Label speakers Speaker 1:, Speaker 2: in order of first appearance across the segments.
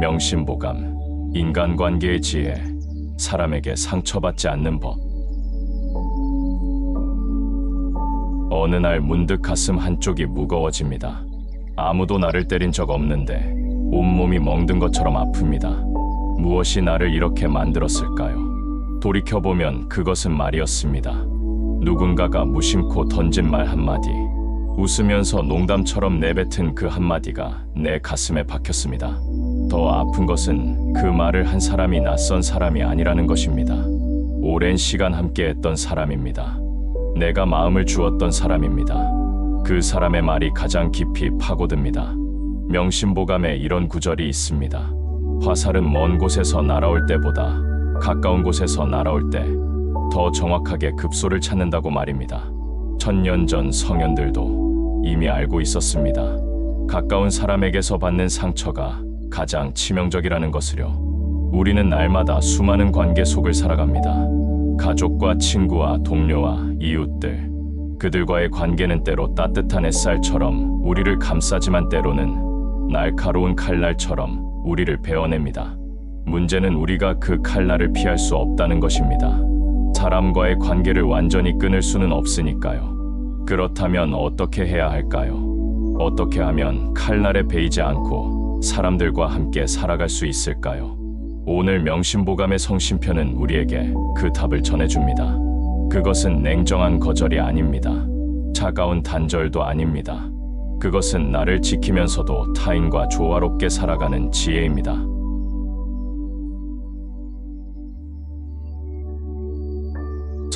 Speaker 1: 명심보감, 인간관계의 지혜, 사람에게 상처받지 않는 법. 어느 날 문득 가슴 한쪽이 무거워집니다. 아무도 나를 때린 적 없는데 온몸이 멍든 것처럼 아픕니다. 무엇이 나를 이렇게 만들었을까요? 돌이켜보면 그것은 말이었습니다. 누군가가 무심코 던진 말 한마디, 웃으면서 농담처럼 내뱉은 그 한마디가 내 가슴에 박혔습니다. 더 아픈 것은 그 말을 한 사람이 낯선 사람이 아니라는 것입니다. 오랜 시간 함께했던 사람입니다. 내가 마음을 주었던 사람입니다. 그 사람의 말이 가장 깊이 파고듭니다. 명심보감에 이런 구절이 있습니다. 화살은 먼 곳에서 날아올 때보다 가까운 곳에서 날아올 때 더 정확하게 급소를 찾는다고 말입니다. 천년 전 성현들도 이미 알고 있었습니다. 가까운 사람에게서 받는 상처가 가장 치명적이라는 것을요. 우리는 날마다 수많은 관계 속을 살아갑니다. 가족과 친구와 동료와 이웃들, 그들과의 관계는 때로 따뜻한 햇살처럼 우리를 감싸지만 때로는 날카로운 칼날처럼 우리를 베어냅니다. 문제는 우리가 그 칼날을 피할 수 없다는 것입니다. 사람과의 관계를 완전히 끊을 수는 없으니까요. 그렇다면 어떻게 해야 할까요? 어떻게 하면 칼날에 베이지 않고 사람들과 함께 살아갈 수 있을까요? 오늘 명심보감의 성심편은 우리에게 그 답을 전해줍니다. 그것은 냉정한 거절이 아닙니다. 차가운 단절도 아닙니다. 그것은 나를 지키면서도 타인과 조화롭게 살아가는 지혜입니다.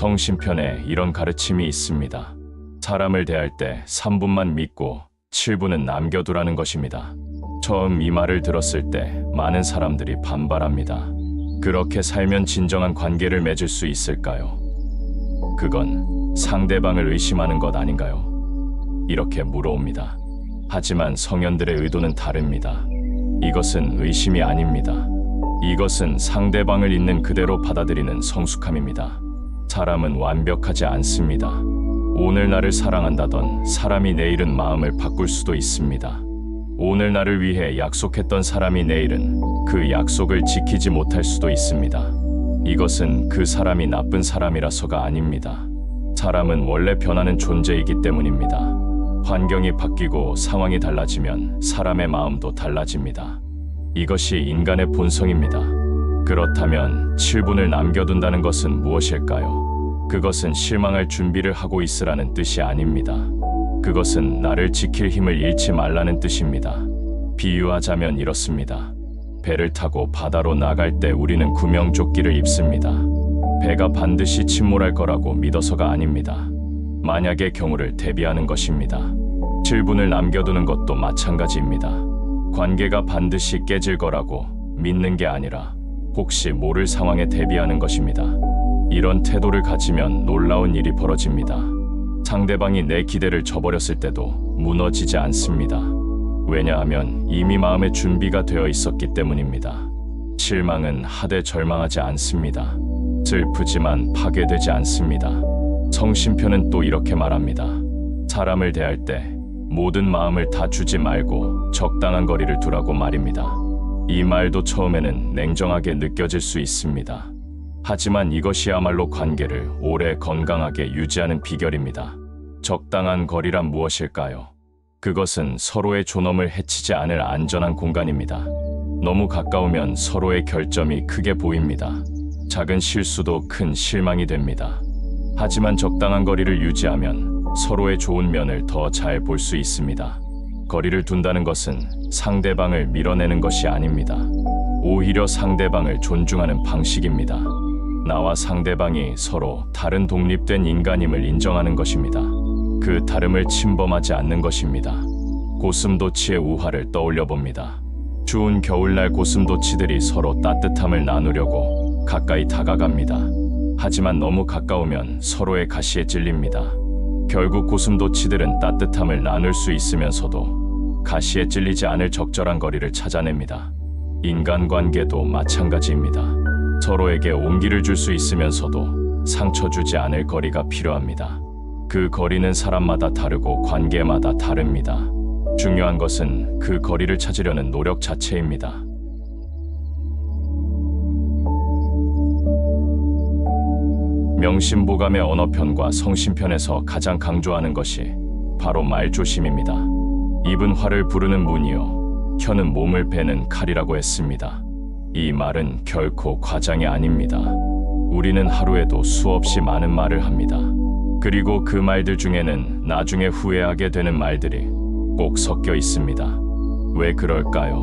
Speaker 1: 성심편에 이런 가르침이 있습니다. 사람을 대할 때 3분만 믿고 7분은 남겨두라는 것입니다. 처음 이 말을 들었을 때 많은 사람들이 반발합니다. 그렇게 살면 진정한 관계를 맺을 수 있을까요? 그건 상대방을 의심하는 것 아닌가요? 이렇게 물어옵니다. 하지만 성현들의 의도는 다릅니다. 이것은 의심이 아닙니다. 이것은 상대방을 있는 그대로 받아들이는 성숙함입니다. 사람은 완벽하지 않습니다. 오늘 나를 사랑한다던 사람이 내일은 마음을 바꿀 수도 있습니다. 오늘 나를 위해 약속했던 사람이 내일은 그 약속을 지키지 못할 수도 있습니다. 이것은 그 사람이 나쁜 사람이라서가 아닙니다. 사람은 원래 변하는 존재이기 때문입니다. 환경이 바뀌고 상황이 달라지면 사람의 마음도 달라집니다. 이것이 인간의 본성입니다. 그렇다면 7분을 남겨둔다는 것은 무엇일까요? 그것은 실망할 준비를 하고 있으라는 뜻이 아닙니다. 그것은 나를 지킬 힘을 잃지 말라는 뜻입니다. 비유하자면 이렇습니다. 배를 타고 바다로 나갈 때 우리는 구명조끼를 입습니다. 배가 반드시 침몰할 거라고 믿어서가 아닙니다. 만약의 경우를 대비하는 것입니다. 7분을 남겨두는 것도 마찬가지입니다. 관계가 반드시 깨질 거라고 믿는 게 아니라 혹시 모를 상황에 대비하는 것입니다. 이런 태도를 가지면 놀라운 일이 벌어집니다. 상대방이 내 기대를 저버렸을 때도 무너지지 않습니다. 왜냐하면 이미 마음의 준비가 되어 있었기 때문입니다. 실망은 하되 절망하지 않습니다. 슬프지만 파괴되지 않습니다. 성심편은 또 이렇게 말합니다. 사람을 대할 때 모든 마음을 다 주지 말고 적당한 거리를 두라고 말입니다. 이 말도 처음에는 냉정하게 느껴질 수 있습니다. 하지만 이것이야말로 관계를 오래 건강하게 유지하는 비결입니다. 적당한 거리란 무엇일까요? 그것은 서로의 존엄을 해치지 않을 안전한 공간입니다. 너무 가까우면 서로의 결점이 크게 보입니다. 작은 실수도 큰 실망이 됩니다. 하지만 적당한 거리를 유지하면 서로의 좋은 면을 더 잘 볼 수 있습니다. 거리를 둔다는 것은 상대방을 밀어내는 것이 아닙니다. 오히려 상대방을 존중하는 방식입니다. 나와 상대방이 서로 다른 독립된 인간임을 인정하는 것입니다. 그 다름을 침범하지 않는 것입니다. 고슴도치의 우화를 떠올려 봅니다. 추운 겨울날 고슴도치들이 서로 따뜻함을 나누려고 가까이 다가갑니다. 하지만 너무 가까우면 서로의 가시에 찔립니다. 결국 고슴도치들은 따뜻함을 나눌 수 있으면서도 가시에 찔리지 않을 적절한 거리를 찾아냅니다. 인간관계도 마찬가지입니다. 서로에게 온기를 줄 수 있으면서도 상처 주지 않을 거리가 필요합니다. 그 거리는 사람마다 다르고 관계마다 다릅니다. 중요한 것은 그 거리를 찾으려는 노력 자체입니다. 명심보감의 언어편과 성심편에서 가장 강조하는 것이 바로 말조심입니다. 입은 화를 부르는 문이요, 혀는 몸을 베는 칼이라고 했습니다. 이 말은 결코 과장이 아닙니다. 우리는 하루에도 수없이 많은 말을 합니다. 그리고 그 말들 중에는 나중에 후회하게 되는 말들이 꼭 섞여 있습니다. 왜 그럴까요?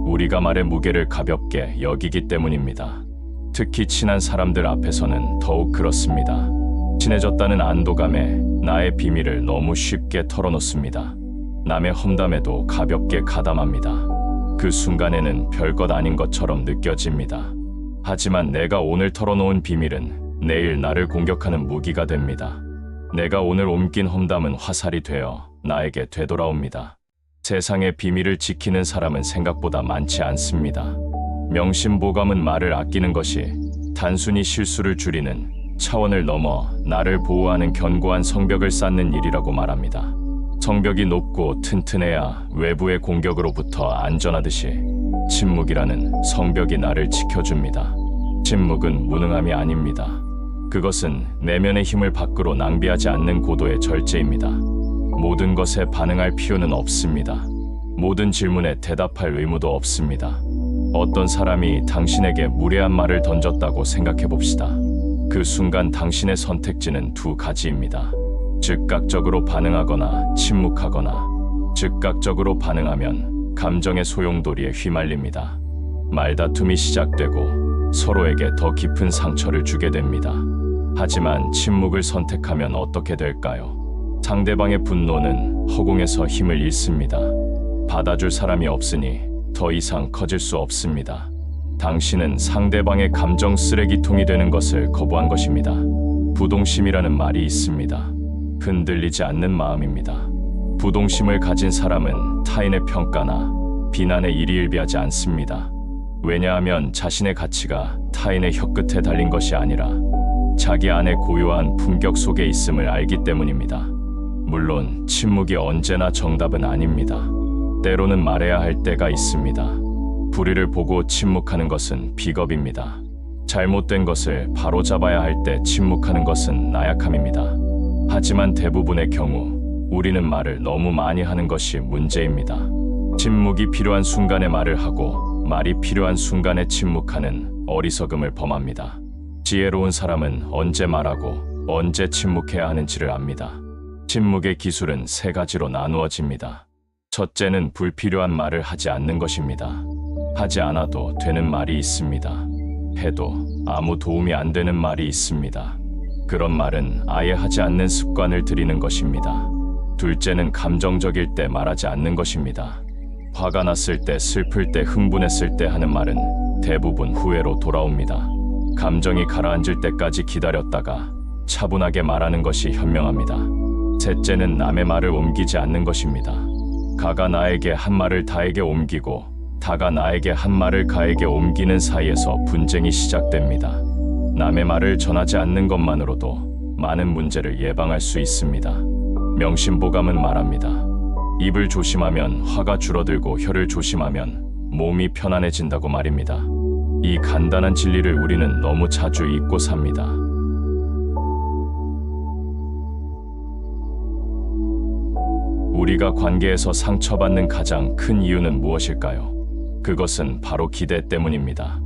Speaker 1: 우리가 말의 무게를 가볍게 여기기 때문입니다. 특히 친한 사람들 앞에서는 더욱 그렇습니다. 친해졌다는 안도감에 나의 비밀을 너무 쉽게 털어놓습니다. 남의 험담에도 가볍게 가담합니다. 그 순간에는 별것 아닌 것처럼 느껴집니다. 하지만 내가 오늘 털어놓은 비밀은 내일 나를 공격하는 무기가 됩니다. 내가 오늘 옮긴 험담은 화살이 되어 나에게 되돌아옵니다. 세상의 비밀을 지키는 사람은 생각보다 많지 않습니다. 명심보감은 말을 아끼는 것이 단순히 실수를 줄이는 차원을 넘어 나를 보호하는 견고한 성벽을 쌓는 일이라고 말합니다. 성벽이 높고 튼튼해야 외부의 공격으로부터 안전하듯이 침묵이라는 성벽이 나를 지켜줍니다. 침묵은 무능함이 아닙니다. 그것은 내면의 힘을 밖으로 낭비하지 않는 고도의 절제입니다. 모든 것에 반응할 필요는 없습니다. 모든 질문에 대답할 의무도 없습니다. 어떤 사람이 당신에게 무례한 말을 던졌다고 생각해 봅시다. 그 순간 당신의 선택지는 두 가지입니다. 즉각적으로 반응하거나 침묵하거나. 즉각적으로 반응하면 감정의 소용돌이에 휘말립니다. 말다툼이 시작되고 서로에게 더 깊은 상처를 주게 됩니다. 하지만 침묵을 선택하면 어떻게 될까요? 상대방의 분노는 허공에서 힘을 잃습니다. 받아줄 사람이 없으니 더 이상 커질 수 없습니다. 당신은 상대방의 감정 쓰레기통이 되는 것을 거부한 것입니다. 부동심이라는 말이 있습니다. 흔들리지 않는 마음입니다. 부동심을 가진 사람은 타인의 평가나 비난에 일희일비하지 않습니다. 왜냐하면 자신의 가치가 타인의 혀끝에 달린 것이 아니라 자기 안의 고요한 품격 속에 있음을 알기 때문입니다. 물론 침묵이 언제나 정답은 아닙니다. 때로는 말해야 할 때가 있습니다. 불의를 보고 침묵하는 것은 비겁입니다. 잘못된 것을 바로잡아야 할 때 침묵하는 것은 나약함입니다. 하지만 대부분의 경우 우리는 말을 너무 많이 하는 것이 문제입니다. 침묵이 필요한 순간에 말을 하고 말이 필요한 순간에 침묵하는 어리석음을 범합니다. 지혜로운 사람은 언제 말하고 언제 침묵해야 하는지를 압니다. 침묵의 기술은 세 가지로 나누어집니다. 첫째는 불필요한 말을 하지 않는 것입니다. 하지 않아도 되는 말이 있습니다. 해도 아무 도움이 안 되는 말이 있습니다. 그런 말은 아예 하지 않는 습관을 들이는 것입니다. 둘째는 감정적일 때 말하지 않는 것입니다. 화가 났을 때, 슬플 때, 흥분했을 때 하는 말은 대부분 후회로 돌아옵니다. 감정이 가라앉을 때까지 기다렸다가 차분하게 말하는 것이 현명합니다. 셋째는 남의 말을 옮기지 않는 것입니다. 가가 나에게 한 말을 다에게 옮기고 다가 나에게 한 말을 가에게 옮기는 사이에서 분쟁이 시작됩니다. 남의 말을 전하지 않는 것만으로도 많은 문제를 예방할 수 있습니다. 명심보감은 말합니다. 입을 조심하면 화가 줄어들고 혀를 조심하면 몸이 편안해진다고 말입니다. 이 간단한 진리를 우리는 너무 자주 잊고 삽니다. 우리가 관계에서 상처받는 가장 큰 이유는 무엇일까요? 그것은 바로 기대 때문입니다.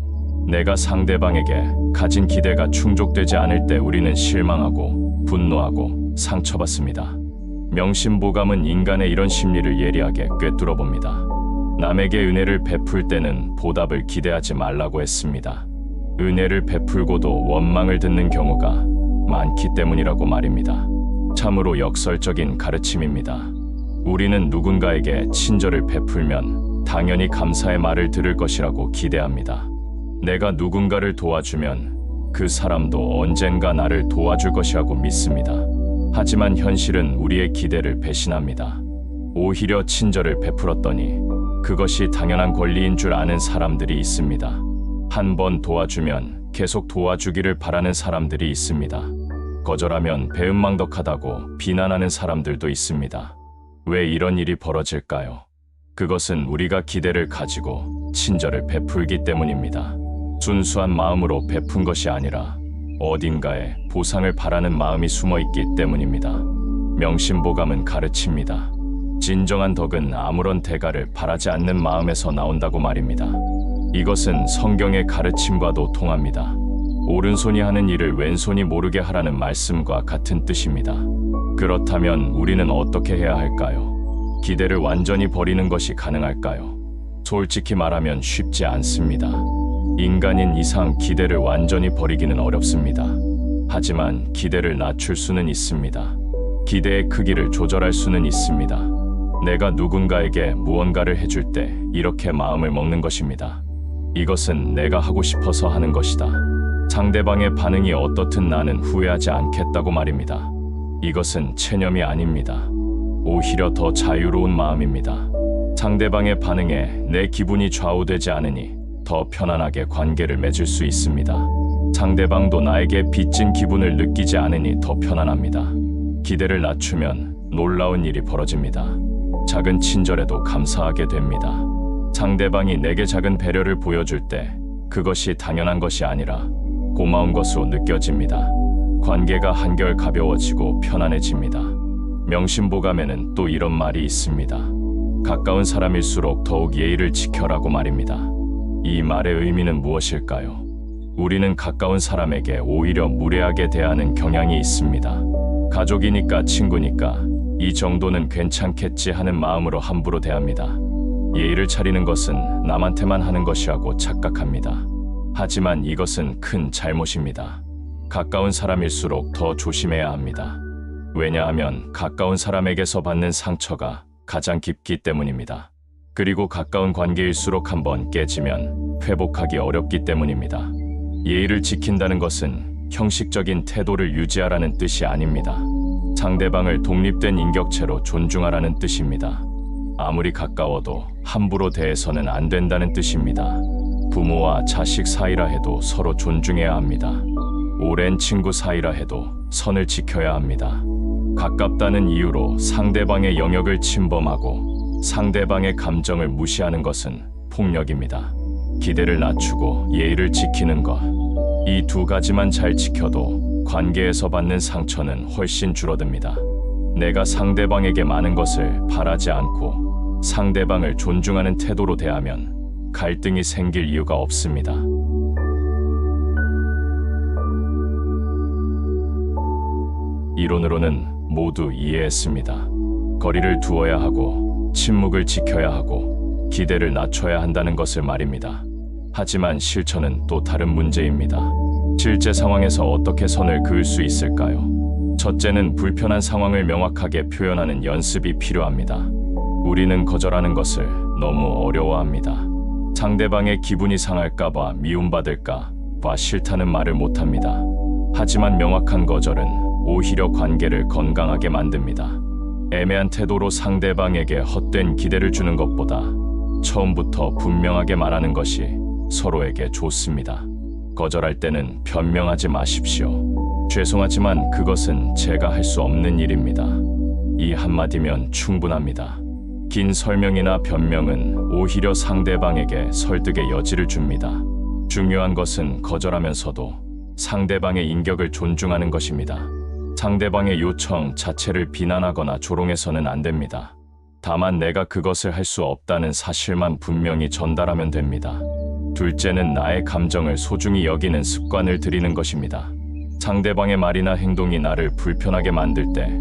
Speaker 1: 내가 상대방에게 가진 기대가 충족되지 않을 때 우리는 실망하고 분노하고 상처받습니다. 명심보감은 인간의 이런 심리를 예리하게 꿰뚫어 봅니다. 남에게 은혜를 베풀 때는 보답을 기대하지 말라고 했습니다. 은혜를 베풀고도 원망을 듣는 경우가 많기 때문이라고 말입니다. 참으로 역설적인 가르침입니다. 우리는 누군가에게 친절을 베풀면 당연히 감사의 말을 들을 것이라고 기대합니다. 내가 누군가를 도와주면 그 사람도 언젠가 나를 도와줄 것이라고 믿습니다. 하지만 현실은 우리의 기대를 배신합니다. 오히려 친절을 베풀었더니 그것이 당연한 권리인 줄 아는 사람들이 있습니다. 한 번 도와주면 계속 도와주기를 바라는 사람들이 있습니다. 거절하면 배은망덕하다고 비난하는 사람들도 있습니다. 왜 이런 일이 벌어질까요? 그것은 우리가 기대를 가지고 친절을 베풀기 때문입니다. 순수한 마음으로 베푼 것이 아니라 어딘가에 보상을 바라는 마음이 숨어 있기 때문입니다. 명심보감은 가르칩니다. 진정한 덕은 아무런 대가를 바라지 않는 마음에서 나온다고 말입니다. 이것은 성경의 가르침과도 통합니다. 오른손이 하는 일을 왼손이 모르게 하라는 말씀과 같은 뜻입니다. 그렇다면 우리는 어떻게 해야 할까요? 기대를 완전히 버리는 것이 가능할까요? 솔직히 말하면 쉽지 않습니다. 인간인 이상 기대를 완전히 버리기는 어렵습니다. 하지만 기대를 낮출 수는 있습니다. 기대의 크기를 조절할 수는 있습니다. 내가 누군가에게 무언가를 해줄 때 이렇게 마음을 먹는 것입니다. 이것은 내가 하고 싶어서 하는 것이다. 상대방의 반응이 어떻든 나는 후회하지 않겠다고 말입니다. 이것은 체념이 아닙니다. 오히려 더 자유로운 마음입니다. 상대방의 반응에 내 기분이 좌우되지 않으니 더 편안하게 관계를 맺을 수 있습니다. 상대방도 나에게 빚진 기분을 느끼지 않으니 더 편안합니다. 기대를 낮추면 놀라운 일이 벌어집니다. 작은 친절에도 감사하게 됩니다. 상대방이 내게 작은 배려를 보여줄 때 그것이 당연한 것이 아니라 고마운 것으로 느껴집니다. 관계가 한결 가벼워지고 편안해집니다. 명심보감에는 또 이런 말이 있습니다. 가까운 사람일수록 더욱 예의를 지켜라고 말입니다. 이 말의 의미는 무엇일까요? 우리는 가까운 사람에게 오히려 무례하게 대하는 경향이 있습니다. 가족이니까 친구니까 이 정도는 괜찮겠지 하는 마음으로 함부로 대합니다. 예의를 차리는 것은 남한테만 하는 것이라고 착각합니다. 하지만 이것은 큰 잘못입니다. 가까운 사람일수록 더 조심해야 합니다. 왜냐하면 가까운 사람에게서 받는 상처가 가장 깊기 때문입니다. 그리고 가까운 관계일수록 한번 깨지면 회복하기 어렵기 때문입니다. 예의를 지킨다는 것은 형식적인 태도를 유지하라는 뜻이 아닙니다. 상대방을 독립된 인격체로 존중하라는 뜻입니다. 아무리 가까워도 함부로 대해서는 안 된다는 뜻입니다. 부모와 자식 사이라 해도 서로 존중해야 합니다. 오랜 친구 사이라 해도 선을 지켜야 합니다. 가깝다는 이유로 상대방의 영역을 침범하고 상대방의 감정을 무시하는 것은 폭력입니다. 기대를 낮추고 예의를 지키는 것, 이 두 가지만 잘 지켜도 관계에서 받는 상처는 훨씬 줄어듭니다. 내가 상대방에게 많은 것을 바라지 않고 상대방을 존중하는 태도로 대하면 갈등이 생길 이유가 없습니다. 이론으로는 모두 이해했습니다. 거리를 두어야 하고 침묵을 지켜야 하고 기대를 낮춰야 한다는 것을 말입니다. 하지만 실천은 또 다른 문제입니다. 실제 상황에서 어떻게 선을 그을 수 있을까요? 첫째는 불편한 상황을 명확하게 표현하는 연습이 필요합니다. 우리는 거절하는 것을 너무 어려워합니다. 상대방의 기분이 상할까봐 미움받을까 봐 싫다는 말을 못합니다. 하지만 명확한 거절은 오히려 관계를 건강하게 만듭니다. 애매한 태도로 상대방에게 헛된 기대를 주는 것보다 처음부터 분명하게 말하는 것이 서로에게 좋습니다. 거절할 때는 변명하지 마십시오. 죄송하지만 그것은 제가 할 수 없는 일입니다. 이 한마디면 충분합니다. 긴 설명이나 변명은 오히려 상대방에게 설득의 여지를 줍니다. 중요한 것은 거절하면서도 상대방의 인격을 존중하는 것입니다. 상대방의 요청 자체를 비난하거나 조롱해서는 안 됩니다. 다만 내가 그것을 할 수 없다는 사실만 분명히 전달하면 됩니다. 둘째는 나의 감정을 소중히 여기는 습관을 들이는 것입니다. 상대방의 말이나 행동이 나를 불편하게 만들 때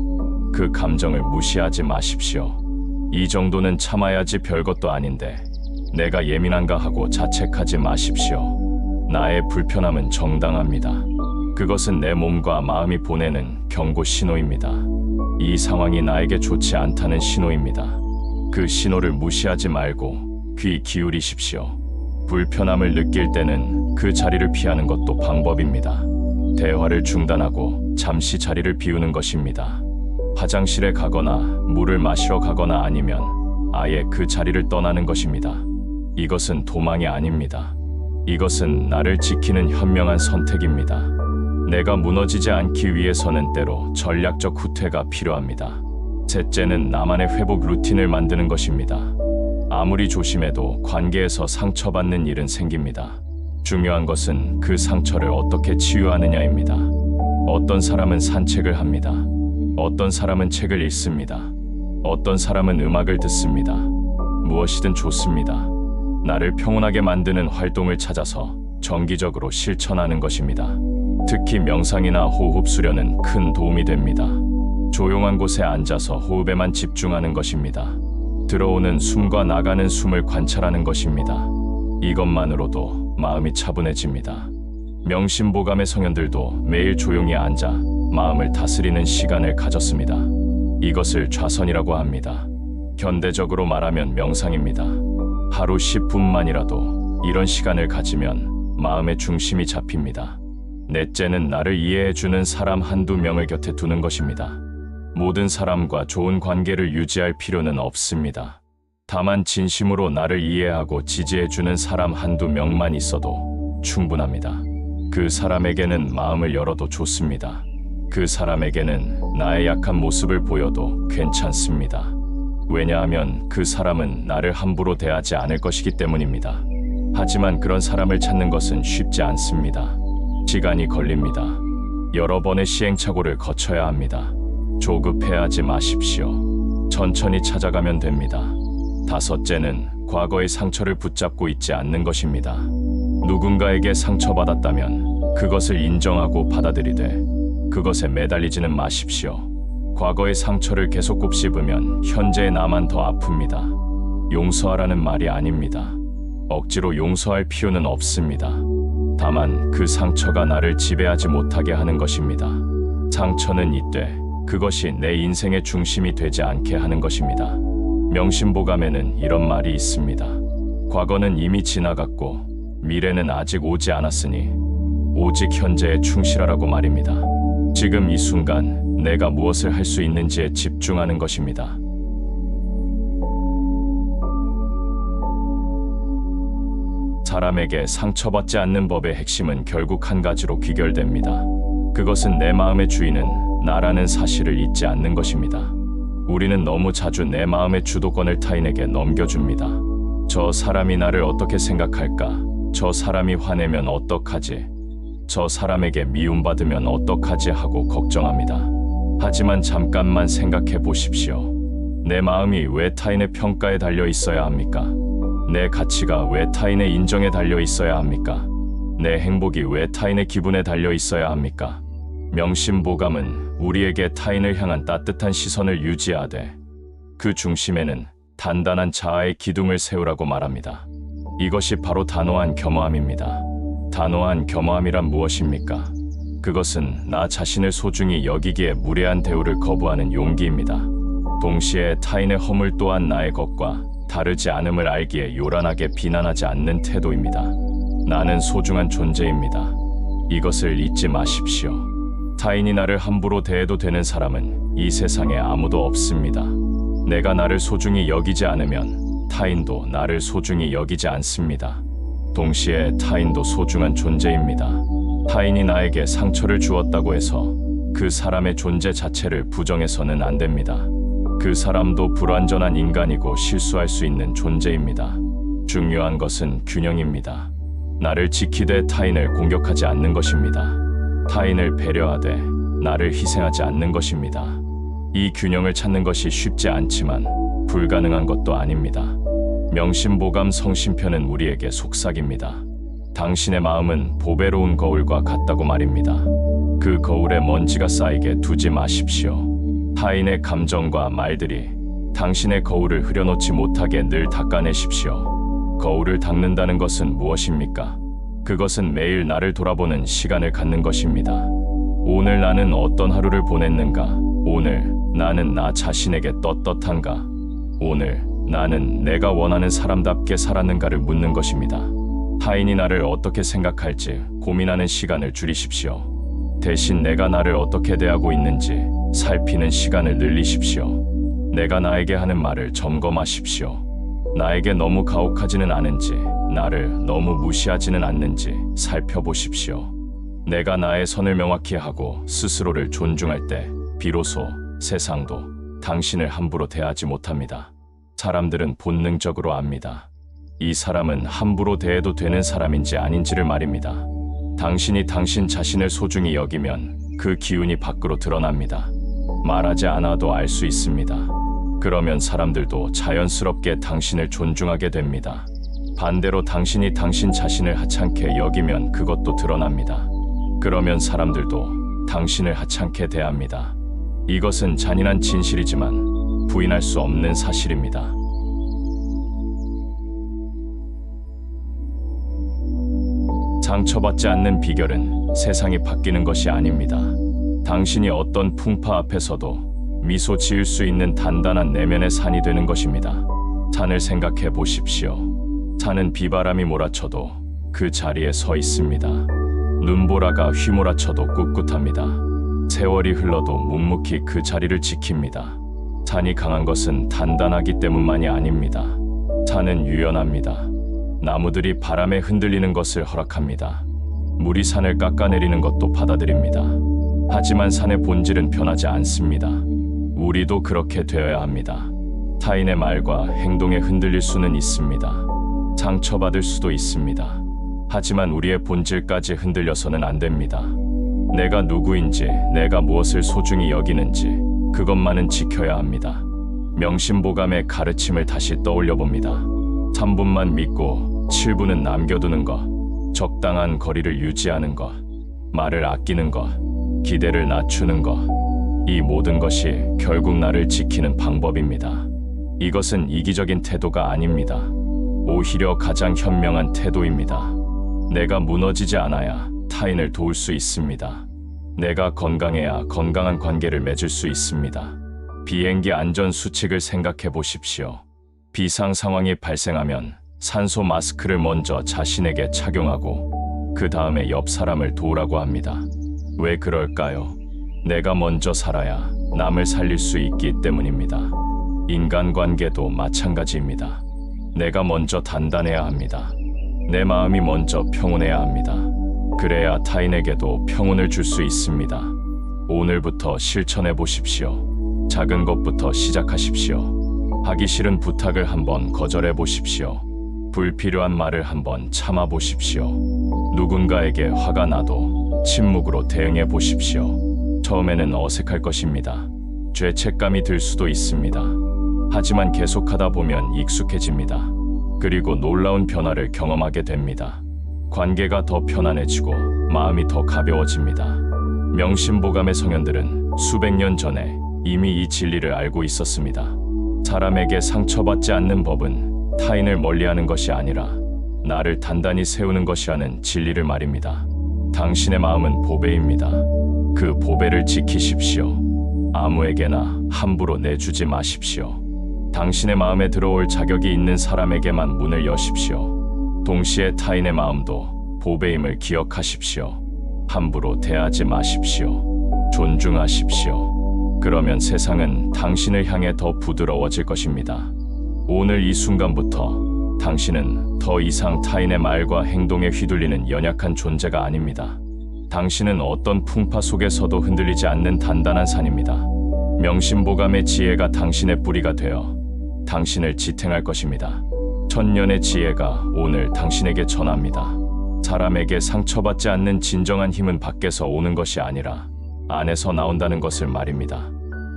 Speaker 1: 그 감정을 무시하지 마십시오. 이 정도는 참아야지 별것도 아닌데 내가 예민한가 하고 자책하지 마십시오. 나의 불편함은 정당합니다. 그것은 내 몸과 마음이 보내는 경고 신호입니다. 이 상황이 나에게 좋지 않다는 신호입니다. 그 신호를 무시하지 말고 귀 기울이십시오. 불편함을 느낄 때는 그 자리를 피하는 것도 방법입니다. 대화를 중단하고 잠시 자리를 비우는 것입니다. 화장실에 가거나 물을 마시러 가거나 아니면 아예 그 자리를 떠나는 것입니다. 이것은 도망이 아닙니다. 이것은 나를 지키는 현명한 선택입니다. 내가 무너지지 않기 위해서는 때로 전략적 후퇴가 필요합니다. 셋째는 나만의 회복 루틴을 만드는 것입니다. 아무리 조심해도 관계에서 상처받는 일은 생깁니다. 중요한 것은 그 상처를 어떻게 치유하느냐입니다. 어떤 사람은 산책을 합니다. 어떤 사람은 책을 읽습니다. 어떤 사람은 음악을 듣습니다. 무엇이든 좋습니다. 나를 평온하게 만드는 활동을 찾아서 정기적으로 실천하는 것입니다. 특히 명상이나 호흡 수련은 큰 도움이 됩니다. 조용한 곳에 앉아서 호흡에만 집중하는 것입니다. 들어오는 숨과 나가는 숨을 관찰하는 것입니다. 이것만으로도 마음이 차분해집니다. 명심보감의 성현들도 매일 조용히 앉아 마음을 다스리는 시간을 가졌습니다. 이것을 좌선이라고 합니다. 현대적으로 말하면 명상입니다. 하루 10분만이라도 이런 시간을 가지면 마음의 중심이 잡힙니다. 넷째는 나를 이해해주는 사람 한두 명을 곁에 두는 것입니다. 모든 사람과 좋은 관계를 유지할 필요는 없습니다. 다만 진심으로 나를 이해하고 지지해주는 사람 한두 명만 있어도 충분합니다. 그 사람에게는 마음을 열어도 좋습니다. 그 사람에게는 나의 약한 모습을 보여도 괜찮습니다. 왜냐하면 그 사람은 나를 함부로 대하지 않을 것이기 때문입니다. 하지만 그런 사람을 찾는 것은 쉽지 않습니다. 시간이 걸립니다. 여러 번의 시행착오를 거쳐야 합니다. 조급해하지 마십시오. 천천히 찾아가면 됩니다. 다섯째는 과거의 상처를 붙잡고 있지 않는 것입니다. 누군가에게 상처받았다면 그것을 인정하고 받아들이되 그것에 매달리지는 마십시오. 과거의 상처를 계속 곱씹으면 현재의 나만 더 아픕니다. 용서하라는 말이 아닙니다. 억지로 용서할 필요는 없습니다. 다만 그 상처가 나를 지배하지 못하게 하는 것입니다. 상처는 있되 그것이 내 인생의 중심이 되지 않게 하는 것입니다. 명심보감에는 이런 말이 있습니다. 과거는 이미 지나갔고 미래는 아직 오지 않았으니 오직 현재에 충실하라고 말입니다. 지금 이 순간 내가 무엇을 할 수 있는지에 집중하는 것입니다. 사람에게 상처받지 않는 법의 핵심은 결국 한 가지로 귀결됩니다. 그것은 내 마음의 주인은 나라는 사실을 잊지 않는 것입니다. 우리는 너무 자주 내 마음의 주도권을 타인에게 넘겨줍니다. 저 사람이 나를 어떻게 생각할까? 저 사람이 화내면 어떡하지? 저 사람에게 미움받으면 어떡하지 하고 걱정합니다. 하지만 잠깐만 생각해 보십시오. 내 마음이 왜 타인의 평가에 달려 있어야 합니까? 내 가치가 왜 타인의 인정에 달려 있어야 합니까? 내 행복이 왜 타인의 기분에 달려 있어야 합니까? 명심보감은 우리에게 타인을 향한 따뜻한 시선을 유지하되 그 중심에는 단단한 자아의 기둥을 세우라고 말합니다. 이것이 바로 단호한 겸허함입니다. 단호한 겸허함이란 무엇입니까? 그것은 나 자신을 소중히 여기기에 무례한 대우를 거부하는 용기입니다. 동시에 타인의 허물 또한 나의 것과 다르지 않음을 알기에 요란하게 비난하지 않는 태도입니다. 나는 소중한 존재입니다. 이것을 잊지 마십시오. 타인이 나를 함부로 대해도 되는 사람은 이 세상에 아무도 없습니다. 내가 나를 소중히 여기지 않으면 타인도 나를 소중히 여기지 않습니다. 동시에 타인도 소중한 존재입니다. 타인이 나에게 상처를 주었다고 해서 그 사람의 존재 자체를 부정해서는 안 됩니다. 그 사람도 불완전한 인간이고 실수할 수 있는 존재입니다. 중요한 것은 균형입니다. 나를 지키되 타인을 공격하지 않는 것입니다. 타인을 배려하되 나를 희생하지 않는 것입니다. 이 균형을 찾는 것이 쉽지 않지만 불가능한 것도 아닙니다. 명심보감 성심편은 우리에게 속삭입니다. 당신의 마음은 보배로운 거울과 같다고 말입니다. 그 거울에 먼지가 쌓이게 두지 마십시오. 타인의 감정과 말들이 당신의 거울을 흐려놓지 못하게 늘 닦아내십시오. 거울을 닦는다는 것은 무엇입니까? 그것은 매일 나를 돌아보는 시간을 갖는 것입니다. 오늘 나는 어떤 하루를 보냈는가? 오늘 나는 나 자신에게 떳떳한가? 오늘 나는 내가 원하는 사람답게 살았는가를 묻는 것입니다. 타인이 나를 어떻게 생각할지 고민하는 시간을 줄이십시오. 대신 내가 나를 어떻게 대하고 있는지 살피는 시간을 늘리십시오. 내가 나에게 하는 말을 점검하십시오. 나에게 너무 가혹하지는 않은지, 나를 너무 무시하지는 않는지 살펴보십시오. 내가 나의 선을 명확히 하고 스스로를 존중할 때 비로소 세상도 당신을 함부로 대하지 못합니다. 사람들은 본능적으로 압니다. 이 사람은 함부로 대해도 되는 사람인지 아닌지를 말입니다. 당신이 당신 자신을 소중히 여기면 그 기운이 밖으로 드러납니다. 말하지 않아도 알 수 있습니다. 그러면 사람들도 자연스럽게 당신을 존중하게 됩니다. 반대로 당신이 당신 자신을 하찮게 여기면 그것도 드러납니다. 그러면 사람들도 당신을 하찮게 대합니다. 이것은 잔인한 진실이지만 부인할 수 없는 사실입니다. 상처받지 않는 비결은 세상이 바뀌는 것이 아닙니다. 당신이 어떤 풍파 앞에서도 미소 지을 수 있는 단단한 내면의 산이 되는 것입니다. 산을 생각해 보십시오. 산은 비바람이 몰아쳐도 그 자리에 서 있습니다. 눈보라가 휘몰아쳐도 꿋꿋합니다. 세월이 흘러도 묵묵히 그 자리를 지킵니다. 산이 강한 것은 단단하기 때문만이 아닙니다. 산은 유연합니다. 나무들이 바람에 흔들리는 것을 허락합니다. 물이 산을 깎아내리는 것도 받아들입니다. 하지만 산의 본질은 변하지 않습니다. 우리도 그렇게 되어야 합니다. 타인의 말과 행동에 흔들릴 수는 있습니다. 상처받을 수도 있습니다. 하지만 우리의 본질까지 흔들려서는 안 됩니다. 내가 누구인지, 내가 무엇을 소중히 여기는지 그것만은 지켜야 합니다. 명심보감의 가르침을 다시 떠올려 봅니다. 3분만 믿고 7분은 남겨두는 것, 적당한 거리를 유지하는 것, 말을 아끼는 것, 기대를 낮추는 것, 이 모든 것이 결국 나를 지키는 방법입니다. 이것은 이기적인 태도가 아닙니다. 오히려 가장 현명한 태도입니다. 내가 무너지지 않아야 타인을 도울 수 있습니다. 내가 건강해야 건강한 관계를 맺을 수 있습니다. 비행기 안전 수칙을 생각해 보십시오. 비상 상황이 발생하면 산소 마스크를 먼저 자신에게 착용하고 그 다음에 옆 사람을 도우라고 합니다. 왜 그럴까요? 내가 먼저 살아야 남을 살릴 수 있기 때문입니다. 인간관계도 마찬가지입니다. 내가 먼저 단단해야 합니다. 내 마음이 먼저 평온해야 합니다. 그래야 타인에게도 평온을 줄 수 있습니다. 오늘부터 실천해 보십시오. 작은 것부터 시작하십시오. 하기 싫은 부탁을 한번 거절해 보십시오. 불필요한 말을 한번 참아 보십시오. 누군가에게 화가 나도 침묵으로 대응해 보십시오. 처음에는 어색할 것입니다. 죄책감이 들 수도 있습니다. 하지만 계속하다 보면 익숙해집니다. 그리고 놀라운 변화를 경험하게 됩니다. 관계가 더 편안해지고 마음이 더 가벼워집니다. 명심보감의 성현들은 수백 년 전에 이미 이 진리를 알고 있었습니다. 사람에게 상처받지 않는 법은 타인을 멀리하는 것이 아니라 나를 단단히 세우는 것이라는 진리를 말입니다. 당신의 마음은 보배입니다. 그 보배를 지키십시오. 아무에게나 함부로 내주지 마십시오. 당신의 마음에 들어올 자격이 있는 사람에게만 문을 여십시오. 동시에 타인의 마음도 보배임을 기억하십시오. 함부로 대하지 마십시오. 존중하십시오. 그러면 세상은 당신을 향해 더 부드러워질 것입니다. 오늘 이 순간부터 당신은 더 이상 타인의 말과 행동에 휘둘리는 연약한 존재가 아닙니다. 당신은 어떤 풍파 속에서도 흔들리지 않는 단단한 산입니다. 명심보감의 지혜가 당신의 뿌리가 되어 당신을 지탱할 것입니다. 천년의 지혜가 오늘 당신에게 전합니다. 사람에게 상처받지 않는 진정한 힘은 밖에서 오는 것이 아니라 안에서 나온다는 것을 말입니다.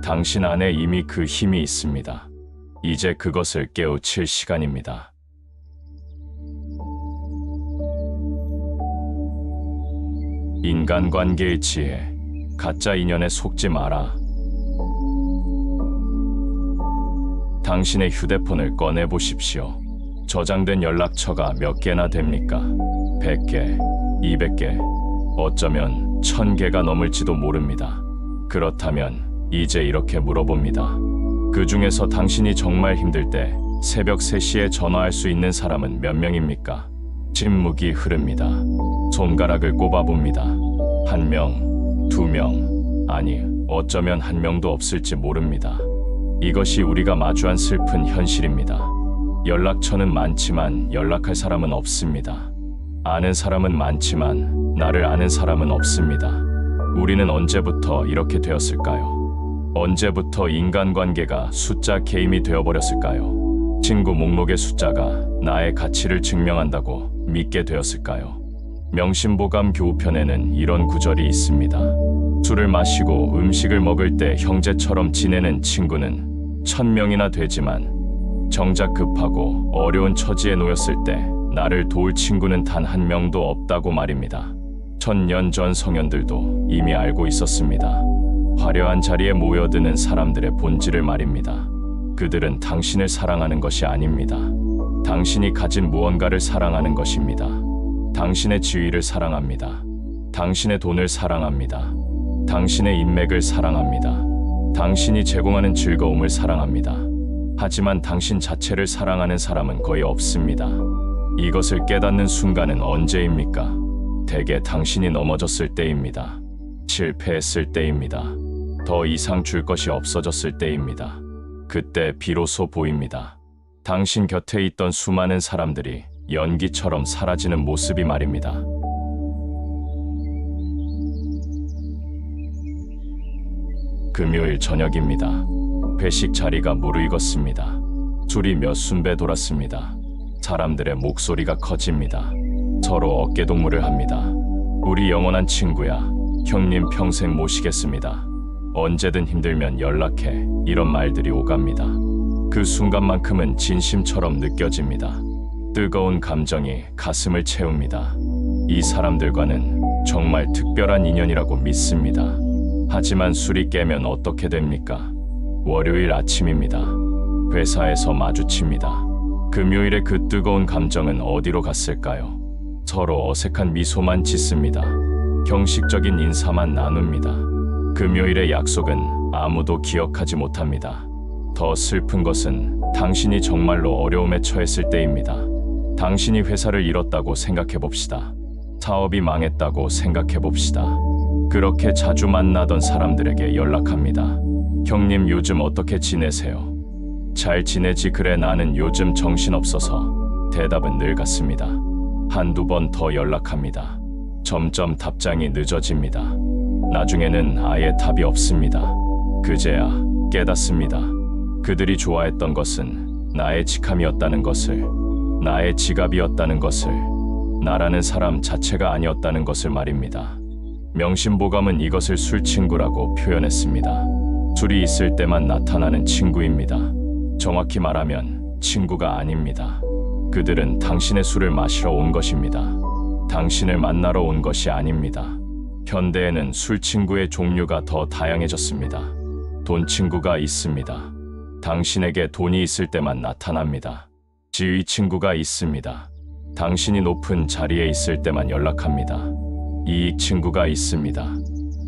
Speaker 1: 당신 안에 이미 그 힘이 있습니다. 이제 그것을 깨우칠 시간입니다. 인간관계의 지혜, 가짜 인연에 속지 마라. 당신의 휴대폰을 꺼내보십시오. 저장된 연락처가 몇 개나 됩니까? 100개, 200개, 어쩌면 1000개가 넘을지도 모릅니다. 그렇다면 이제 이렇게 물어봅니다. 그 중에서 당신이 정말 힘들 때 새벽 3시에 전화할 수 있는 사람은 몇 명입니까? 침묵이 흐릅니다. 손가락을 꼽아봅니다. 1명, 2명, 아니 어쩌면 1명도 없을지 모릅니다. 이것이 우리가 마주한 슬픈 현실입니다. 연락처는 많지만 연락할 사람은 없습니다. 아는 사람은 많지만 나를 아는 사람은 없습니다. 우리는 언제부터 이렇게 되었을까요? 언제부터 인간관계가 숫자 게임이 되어버렸을까요? 친구 목록의 숫자가 나의 가치를 증명한다고 믿게 되었을까요? 명심보감 교우편에는 이런 구절이 있습니다. 술을 마시고 음식을 먹을 때 형제처럼 지내는 친구는 1000명이나 되지만 정작 급하고 어려운 처지에 놓였을 때 나를 도울 친구는 단 한 명도 없다고 말입니다. 1000년 전 성현들도 이미 알고 있었습니다. 화려한 자리에 모여드는 사람들의 본질을 말입니다. 그들은 당신을 사랑하는 것이 아닙니다. 당신이 가진 무언가를 사랑하는 것입니다. 당신의 지위를 사랑합니다. 당신의 돈을 사랑합니다. 당신의 인맥을 사랑합니다. 당신이 제공하는 즐거움을 사랑합니다. 하지만 당신 자체를 사랑하는 사람은 거의 없습니다. 이것을 깨닫는 순간은 언제입니까? 대개 당신이 넘어졌을 때입니다. 실패했을 때입니다. 더 이상 줄 것이 없어졌을 때입니다. 그때 비로소 보입니다. 당신 곁에 있던 수많은 사람들이 연기처럼 사라지는 모습이 말입니다. 금요일 저녁입니다. 회식 자리가 무르익었습니다. 술이 몇 순배 돌았습니다. 사람들의 목소리가 커집니다. 서로 어깨동무를 합니다. 우리 영원한 친구야. 형님 평생 모시겠습니다. 언제든 힘들면 연락해. 이런 말들이 오갑니다. 그 순간만큼은 진심처럼 느껴집니다. 뜨거운 감정이 가슴을 채웁니다. 이 사람들과는 정말 특별한 인연이라고 믿습니다. 하지만 술이 깨면 어떻게 됩니까? 월요일 아침입니다. 회사에서 마주칩니다. 금요일의 그 뜨거운 감정은 어디로 갔을까요? 서로 어색한 미소만 짓습니다. 형식적인 인사만 나눕니다. 금요일의 약속은 아무도 기억하지 못합니다. 더 슬픈 것은 당신이 정말로 어려움에 처했을 때입니다. 당신이 회사를 잃었다고 생각해 봅시다. 사업이 망했다고 생각해 봅시다. 그렇게 자주 만나던 사람들에게 연락합니다. 형님 요즘 어떻게 지내세요? 잘 지내지. 그래 나는 요즘 정신없어서. 대답은 늘 같습니다. 한두 번 더 연락합니다. 점점 답장이 늦어집니다. 나중에는 아예 답이 없습니다. 그제야 깨닫습니다. 그들이 좋아했던 것은 나의 직함이었다는 것을, 나의 지갑이었다는 것을, 나라는 사람 자체가 아니었다는 것을 말입니다. 명심보감은 이것을 술친구라고 표현했습니다. 술이 있을 때만 나타나는 친구입니다. 정확히 말하면 친구가 아닙니다. 그들은 당신의 술을 마시러 온 것입니다. 당신을 만나러 온 것이 아닙니다. 현대에는 술친구의 종류가 더 다양해졌습니다. 돈친구가 있습니다. 당신에게 돈이 있을 때만 나타납니다. 지위친구가 있습니다. 당신이 높은 자리에 있을 때만 연락합니다. 이익친구가 있습니다.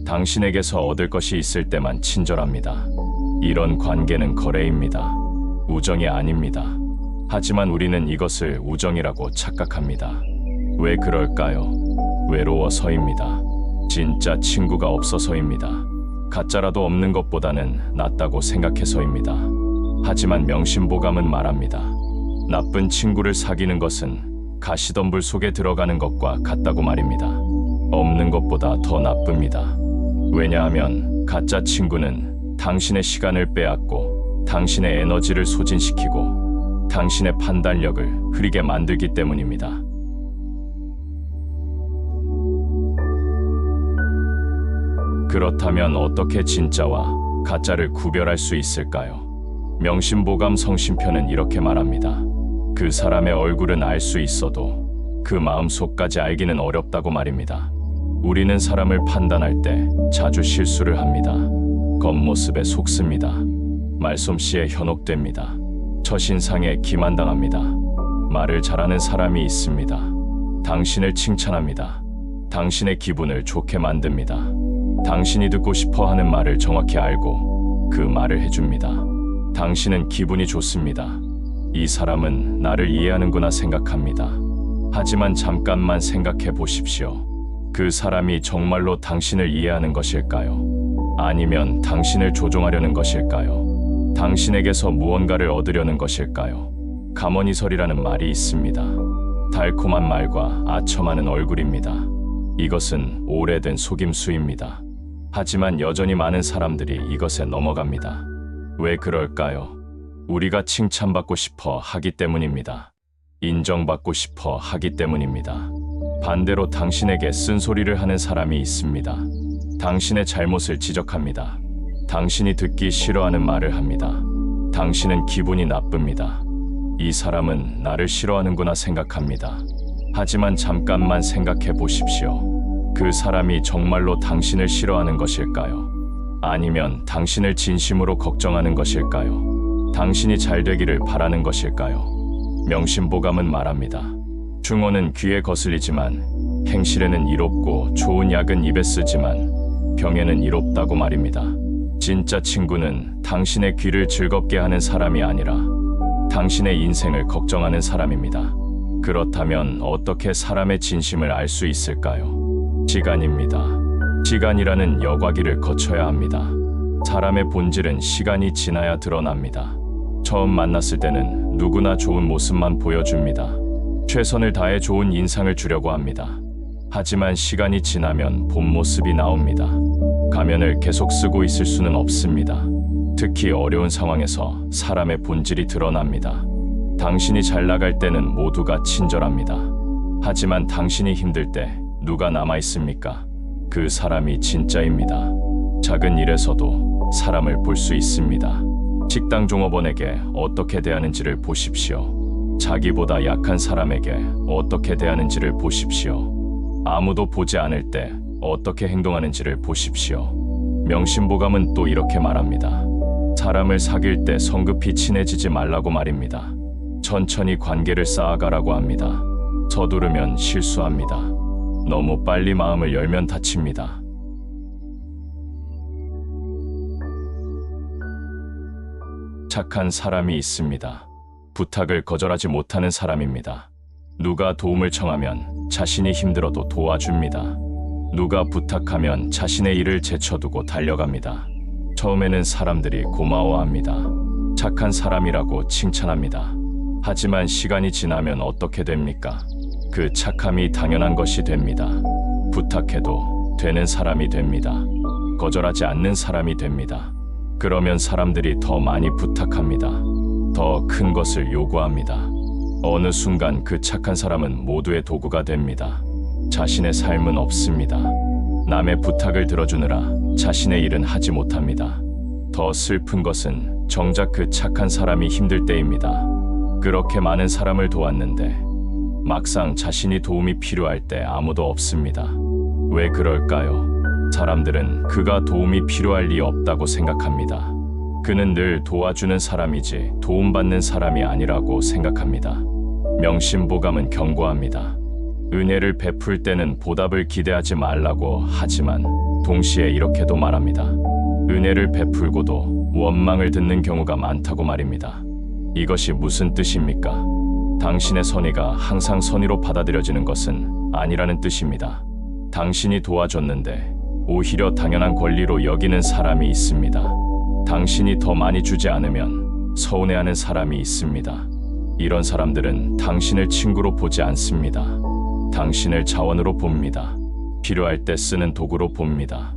Speaker 1: 당신에게서 얻을 것이 있을 때만 친절합니다. 이런 관계는 거래입니다. 우정이 아닙니다. 하지만 우리는 이것을 우정이라고 착각합니다. 왜 그럴까요? 외로워서입니다. 진짜 친구가 없어서입니다. 가짜라도 없는 것보다는 낫다고 생각해서입니다. 하지만 명심보감은 말합니다. 나쁜 친구를 사귀는 것은 가시덤불 속에 들어가는 것과 같다고 말입니다. 없는 것보다 더 나쁩니다. 왜냐하면 가짜 친구는 당신의 시간을 빼앗고 당신의 에너지를 소진시키고 당신의 판단력을 흐리게 만들기 때문입니다. 그렇다면 어떻게 진짜와 가짜를 구별할 수 있을까요? 명심보감 성심편은 이렇게 말합니다. 그 사람의 얼굴은 알 수 있어도 그 마음속까지 알기는 어렵다고 말입니다. 우리는 사람을 판단할 때 자주 실수를 합니다. 겉모습에 속습니다. 말솜씨에 현혹됩니다. 첫인상에 기만당합니다. 말을 잘하는 사람이 있습니다. 당신을 칭찬합니다. 당신의 기분을 좋게 만듭니다. 당신이 듣고 싶어 하는 말을 정확히 알고 그 말을 해줍니다. 당신은 기분이 좋습니다. 이 사람은 나를 이해하는구나 생각합니다. 하지만 잠깐만 생각해 보십시오. 그 사람이 정말로 당신을 이해하는 것일까요? 아니면 당신을 조종하려는 것일까요? 당신에게서 무언가를 얻으려는 것일까요? 가머니설이라는 말이 있습니다. 달콤한 말과 아첨하는 얼굴입니다. 이것은 오래된 속임수입니다. 하지만 여전히 많은 사람들이 이것에 넘어갑니다. 왜 그럴까요? 우리가 칭찬받고 싶어 하기 때문입니다. 인정받고 싶어 하기 때문입니다. 반대로 당신에게 쓴소리를 하는 사람이 있습니다. 당신의 잘못을 지적합니다. 당신이 듣기 싫어하는 말을 합니다. 당신은 기분이 나쁩니다. 이 사람은 나를 싫어하는구나 생각합니다. 하지만 잠깐만 생각해 보십시오. 그 사람이 정말로 당신을 싫어하는 것일까요? 아니면 당신을 진심으로 걱정하는 것일까요? 당신이 잘 되기를 바라는 것일까요? 명심보감은 말합니다. 중언은 귀에 거슬리지만 행실에는 이롭고 좋은 약은 입에 쓰지만 병에는 이롭다고 말입니다. 진짜 친구는 당신의 귀를 즐겁게 하는 사람이 아니라 당신의 인생을 걱정하는 사람입니다. 그렇다면 어떻게 사람의 진심을 알 수 있을까요? 시간입니다. 시간이라는 여과기를 거쳐야 합니다. 사람의 본질은 시간이 지나야 드러납니다. 처음 만났을 때는 누구나 좋은 모습만 보여줍니다. 최선을 다해 좋은 인상을 주려고 합니다. 하지만 시간이 지나면 본 모습이 나옵니다. 가면을 계속 쓰고 있을 수는 없습니다. 특히 어려운 상황에서 사람의 본질이 드러납니다. 당신이 잘 나갈 때는 모두가 친절합니다. 하지만 당신이 힘들 때 누가 남아있습니까? 그 사람이 진짜입니다. 작은 일에서도 사람을 볼 수 있습니다. 식당 종업원에게 어떻게 대하는지를 보십시오. 자기보다 약한 사람에게 어떻게 대하는지를 보십시오. 아무도 보지 않을 때 어떻게 행동하는지를 보십시오. 명심보감은 또 이렇게 말합니다. 사람을 사귈 때 성급히 친해지지 말라고 말입니다. 천천히 관계를 쌓아가라고 합니다. 서두르면 실수합니다. 너무 빨리 마음을 열면 다칩니다. 착한 사람이 있습니다. 부탁을 거절하지 못하는 사람입니다. 누가 도움을 청하면 자신이 힘들어도 도와줍니다. 누가 부탁하면 자신의 일을 제쳐두고 달려갑니다. 처음에는 사람들이 고마워합니다. 착한 사람이라고 칭찬합니다. 하지만 시간이 지나면 어떻게 됩니까? 그 착함이 당연한 것이 됩니다. 부탁해도 되는 사람이 됩니다. 거절하지 않는 사람이 됩니다. 그러면 사람들이 더 많이 부탁합니다. 더 큰 것을 요구합니다. 어느 순간 그 착한 사람은 모두의 도구가 됩니다. 자신의 삶은 없습니다. 남의 부탁을 들어주느라 자신의 일은 하지 못합니다. 더 슬픈 것은 정작 그 착한 사람이 힘들 때입니다. 그렇게 많은 사람을 도왔는데 막상 자신이 도움이 필요할 때 아무도 없습니다. 왜 그럴까요? 사람들은 그가 도움이 필요할 리 없다고 생각합니다. 그는 늘 도와주는 사람이지 도움받는 사람이 아니라고 생각합니다. 명심보감은 경고합니다. 은혜를 베풀 때는 보답을 기대하지 말라고 하지만 동시에 이렇게도 말합니다. 은혜를 베풀고도 원망을 듣는 경우가 많다고 말입니다. 이것이 무슨 뜻입니까? 당신의 선의가 항상 선의로 받아들여지는 것은 아니라는 뜻입니다. 당신이 도와줬는데 오히려 당연한 권리로 여기는 사람이 있습니다. 당신이 더 많이 주지 않으면 서운해하는 사람이 있습니다. 이런 사람들은 당신을 친구로 보지 않습니다. 당신을 자원으로 봅니다. 필요할 때 쓰는 도구로 봅니다.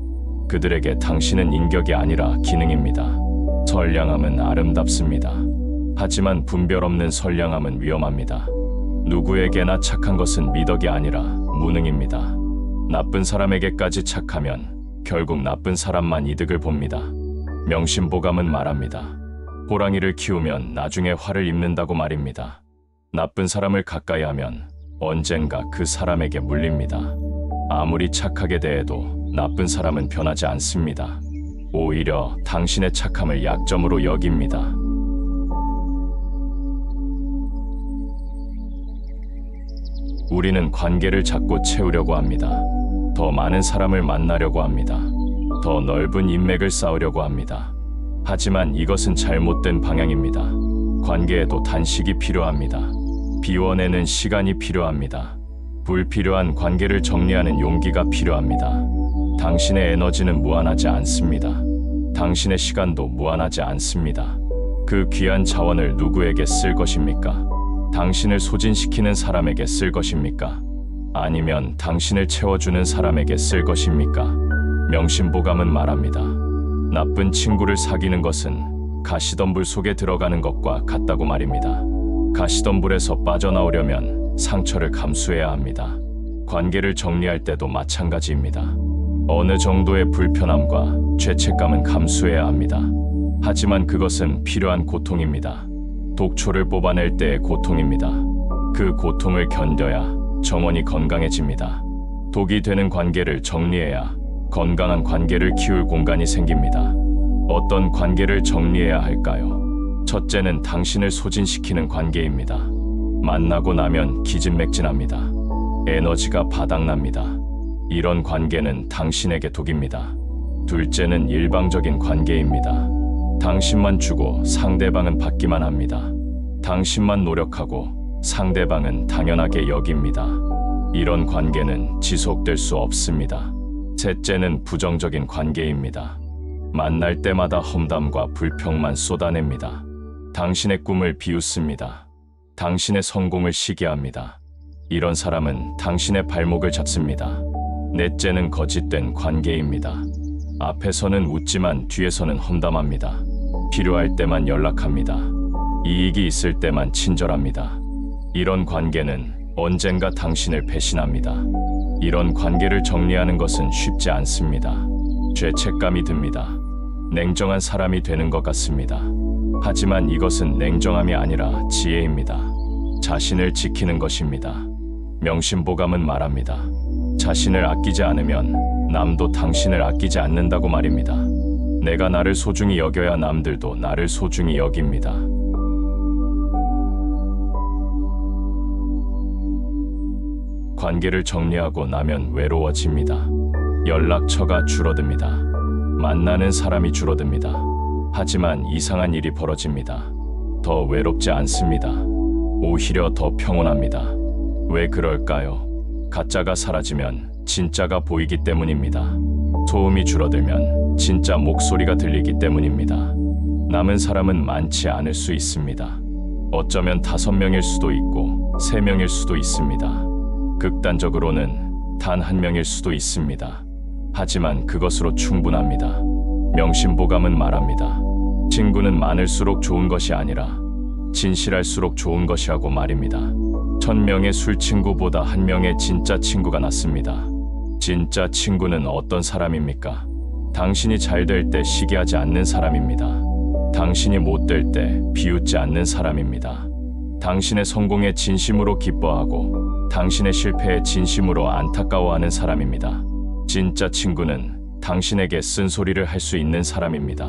Speaker 1: 그들에게 당신은 인격이 아니라 기능입니다. 선량함은 아름답습니다. 하지만 분별 없는 선량함은 위험합니다. 누구에게나 착한 것은 미덕이 아니라 무능입니다. 나쁜 사람에게까지 착하면 결국 나쁜 사람만 이득을 봅니다. 명심보감은 말합니다. 호랑이를 키우면 나중에 화를 입는다고 말입니다. 나쁜 사람을 가까이 하면 언젠가 그 사람에게 물립니다. 아무리 착하게 대해도 나쁜 사람은 변하지 않습니다. 오히려 당신의 착함을 약점으로 여깁니다. 우리는 관계를 자꾸 채우려고 합니다. 더 많은 사람을 만나려고 합니다. 더 넓은 인맥을 쌓으려고 합니다. 하지만 이것은 잘못된 방향입니다. 관계에도 단식이 필요합니다. 비워내는 시간이 필요합니다. 불필요한 관계를 정리하는 용기가 필요합니다. 당신의 에너지는 무한하지 않습니다. 당신의 시간도 무한하지 않습니다. 그 귀한 자원을 누구에게 쓸 것입니까? 당신을 소진시키는 사람에게 쓸 것입니까? 아니면 당신을 채워주는 사람에게 쓸 것입니까? 명심보감은 말합니다. 나쁜 친구를 사귀는 것은 가시덤불 속에 들어가는 것과 같다고 말입니다. 가시덤불에서 빠져나오려면 상처를 감수해야 합니다. 관계를 정리할 때도 마찬가지입니다. 어느 정도의 불편함과 죄책감은 감수해야 합니다. 하지만 그것은 필요한 고통입니다. 독초를 뽑아낼 때의 고통입니다. 그 고통을 견뎌야 정원이 건강해집니다. 독이 되는 관계를 정리해야 건강한 관계를 키울 공간이 생깁니다. 어떤 관계를 정리해야 할까요? 첫째는 당신을 소진시키는 관계입니다. 만나고 나면 기진맥진합니다. 에너지가 바닥납니다. 이런 관계는 당신에게 독입니다. 둘째는 일방적인 관계입니다. 당신만 주고 상대방은 받기만 합니다. 당신만 노력하고 상대방은 당연하게 여깁니다. 이런 관계는 지속될 수 없습니다. 셋째는 부정적인 관계입니다. 만날 때마다 험담과 불평만 쏟아냅니다. 당신의 꿈을 비웃습니다. 당신의 성공을 시기합니다. 이런 사람은 당신의 발목을 잡습니다. 넷째는 거짓된 관계입니다. 앞에서는 웃지만 뒤에서는 험담합니다. 필요할 때만 연락합니다. 이익이 있을 때만 친절합니다. 이런 관계는 언젠가 당신을 배신합니다. 이런 관계를 정리하는 것은 쉽지 않습니다. 죄책감이 듭니다. 냉정한 사람이 되는 것 같습니다. 하지만 이것은 냉정함이 아니라 지혜입니다. 자신을 지키는 것입니다. 명심보감은 말합니다. 자신을 아끼지 않으면 남도 당신을 아끼지 않는다고 말입니다. 내가 나를 소중히 여겨야 남들도 나를 소중히 여깁니다. 관계를 정리하고 나면 외로워집니다. 연락처가 줄어듭니다. 만나는 사람이 줄어듭니다. 하지만 이상한 일이 벌어집니다. 더 외롭지 않습니다. 오히려 더 평온합니다. 왜 그럴까요? 가짜가 사라지면 진짜가 보이기 때문입니다. 소음이 줄어들면 진짜 목소리가 들리기 때문입니다. 남은 사람은 많지 않을 수 있습니다. 어쩌면 5명일 수도 있고 3명일 수도 있습니다. 극단적으로는 단 1명일 수도 있습니다. 하지만 그것으로 충분합니다. 명심보감은 말합니다. 친구는 많을수록 좋은 것이 아니라 진실할수록 좋은 것이라고 말입니다. 1000명의 술친구보다 1명의 진짜 친구가 낫습니다. 진짜 친구는 어떤 사람입니까? 당신이 잘 될 때 시기하지 않는 사람입니다. 당신이 못 될 때 비웃지 않는 사람입니다. 당신의 성공에 진심으로 기뻐하고 당신의 실패에 진심으로 안타까워하는 사람입니다. 진짜 친구는 당신에게 쓴소리를 할 수 있는 사람입니다.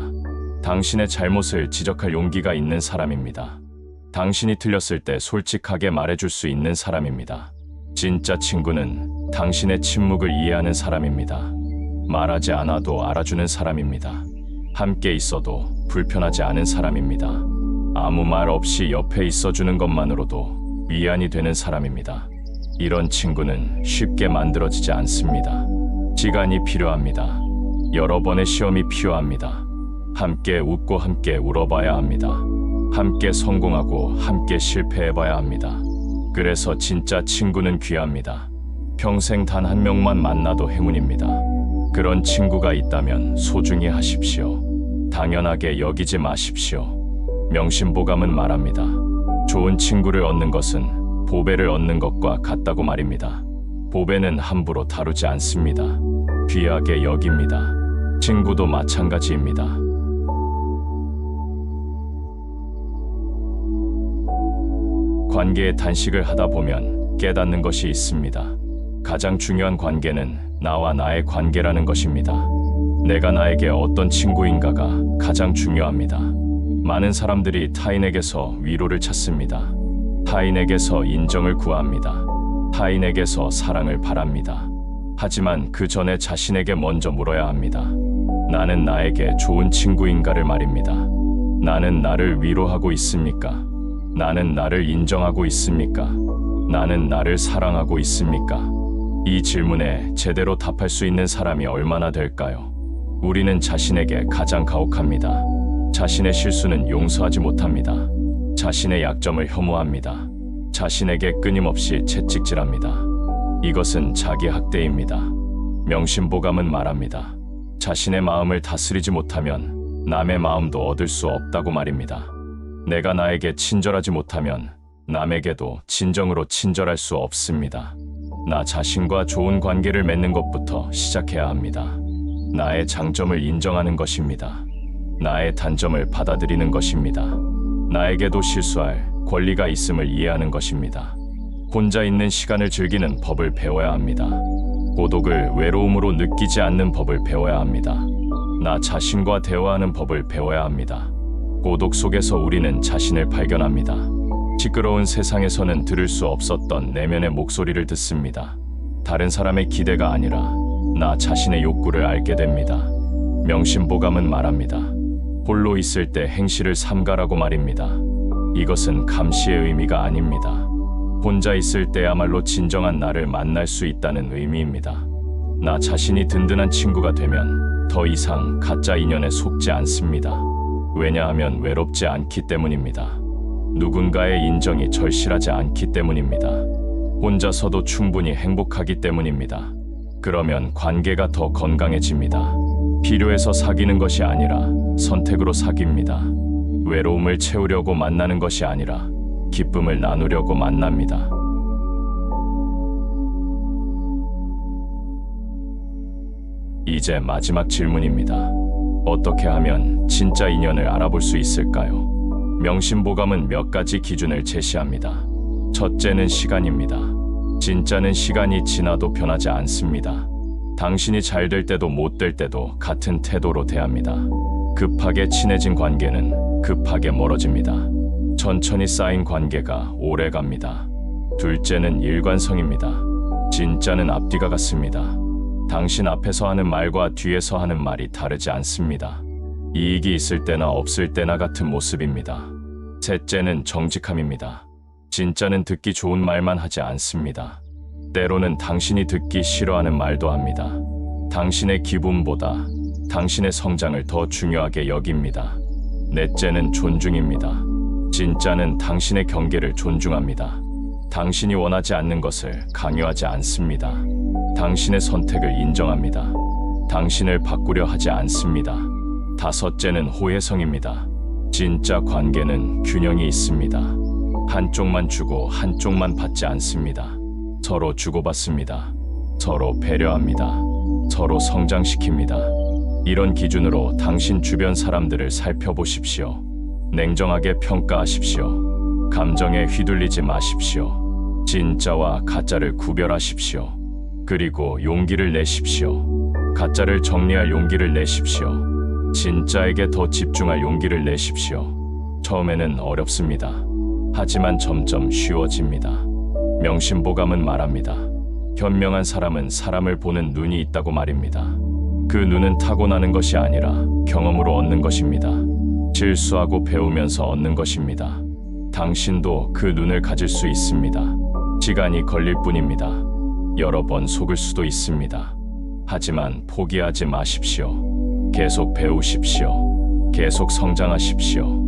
Speaker 1: 당신의 잘못을 지적할 용기가 있는 사람입니다. 당신이 틀렸을 때 솔직하게 말해줄 수 있는 사람입니다. 진짜 친구는 당신의 침묵을 이해하는 사람입니다. 말하지 않아도 알아주는 사람입니다. 함께 있어도 불편하지 않은 사람입니다. 아무 말 없이 옆에 있어주는 것만으로도 위안이 되는 사람입니다. 이런 친구는 쉽게 만들어지지 않습니다. 시간이 필요합니다. 여러 번의 시험이 필요합니다. 함께 웃고 함께 울어봐야 합니다. 함께 성공하고 함께 실패해봐야 합니다. 그래서 진짜 친구는 귀합니다. 평생 단 1명만 만나도 행운입니다. 그런 친구가 있다면 소중히 하십시오. 당연하게 여기지 마십시오. 명심보감은 말합니다. 좋은 친구를 얻는 것은 보배를 얻는 것과 같다고 말입니다. 보배는 함부로 다루지 않습니다. 귀하게 여깁니다. 친구도 마찬가지입니다. 관계의 단식을 하다 보면 깨닫는 것이 있습니다. 가장 중요한 관계는 나와 나의 관계라는 것입니다. 내가 나에게 어떤 친구인가가 가장 중요합니다. 많은 사람들이 타인에게서 위로를 찾습니다. 타인에게서 인정을 구합니다. 타인에게서 사랑을 바랍니다. 하지만 그 전에 자신에게 먼저 물어야 합니다. 나는 나에게 좋은 친구인가를 말입니다. 나는 나를 위로하고 있습니까? 나는 나를 인정하고 있습니까? 나는 나를 사랑하고 있습니까? 이 질문에 제대로 답할 수 있는 사람이 얼마나 될까요? 우리는 자신에게 가장 가혹합니다. 자신의 실수는 용서하지 못합니다. 자신의 약점을 혐오합니다. 자신에게 끊임없이 채찍질합니다. 이것은 자기 학대입니다. 명심보감은 말합니다. 자신의 마음을 다스리지 못하면 남의 마음도 얻을 수 없다고 말입니다. 내가 나에게 친절하지 못하면 남에게도 진정으로 친절할 수 없습니다. 나 자신과 좋은 관계를 맺는 것부터 시작해야 합니다. 나의 장점을 인정하는 것입니다. 나의 단점을 받아들이는 것입니다. 나에게도 실수할 권리가 있음을 이해하는 것입니다. 혼자 있는 시간을 즐기는 법을 배워야 합니다. 고독을 외로움으로 느끼지 않는 법을 배워야 합니다. 나 자신과 대화하는 법을 배워야 합니다. 고독 속에서 우리는 자신을 발견합니다. 시끄러운 세상에서는 들을 수 없었던 내면의 목소리를 듣습니다. 다른 사람의 기대가 아니라 나 자신의 욕구를 알게 됩니다. 명심보감은 말합니다. 홀로 있을 때 행실을 삼가라고 말입니다. 이것은 감시의 의미가 아닙니다. 혼자 있을 때야말로 진정한 나를 만날 수 있다는 의미입니다. 나 자신이 든든한 친구가 되면 더 이상 가짜 인연에 속지 않습니다. 왜냐하면 외롭지 않기 때문입니다. 누군가의 인정이 절실하지 않기 때문입니다. 혼자서도 충분히 행복하기 때문입니다. 그러면 관계가 더 건강해집니다. 필요해서 사귀는 것이 아니라 선택으로 사귑니다. 외로움을 채우려고 만나는 것이 아니라 기쁨을 나누려고 만납니다. 이제 마지막 질문입니다. 어떻게 하면 진짜 인연을 알아볼 수 있을까요? 명심보감은 몇 가지 기준을 제시합니다. 첫째는 시간입니다. 진짜는 시간이 지나도 변하지 않습니다. 당신이 잘 될 때도 못 될 때도 같은 태도로 대합니다. 급하게 친해진 관계는 급하게 멀어집니다. 천천히 쌓인 관계가 오래 갑니다. 둘째는 일관성입니다. 진짜는 앞뒤가 같습니다. 당신 앞에서 하는 말과 뒤에서 하는 말이 다르지 않습니다. 이익이 있을 때나 없을 때나 같은 모습입니다. 셋째는 정직함입니다. 진짜는 듣기 좋은 말만 하지 않습니다. 때로는 당신이 듣기 싫어하는 말도 합니다. 당신의 기분보다 당신의 성장을 더 중요하게 여깁니다. 넷째는 존중입니다. 진짜는 당신의 경계를 존중합니다. 당신이 원하지 않는 것을 강요하지 않습니다. 당신의 선택을 인정합니다. 당신을 바꾸려 하지 않습니다. 다섯째는 호혜성입니다. 진짜 관계는 균형이 있습니다. 한쪽만 주고 한쪽만 받지 않습니다. 서로 주고받습니다. 서로 배려합니다. 서로 성장시킵니다. 이런 기준으로 당신 주변 사람들을 살펴보십시오. 냉정하게 평가하십시오. 감정에 휘둘리지 마십시오. 진짜와 가짜를 구별하십시오. 그리고 용기를 내십시오. 가짜를 정리할 용기를 내십시오. 진짜에게 더 집중할 용기를 내십시오. 처음에는 어렵습니다. 하지만 점점 쉬워집니다. 명심보감은 말합니다. 현명한 사람은 사람을 보는 눈이 있다고 말입니다. 그 눈은 타고나는 것이 아니라 경험으로 얻는 것입니다. 실수하고 배우면서 얻는 것입니다. 당신도 그 눈을 가질 수 있습니다. 시간이 걸릴 뿐입니다. 여러 번 속을 수도 있습니다. 하지만 포기하지 마십시오. 계속 배우십시오. 계속 성장하십시오.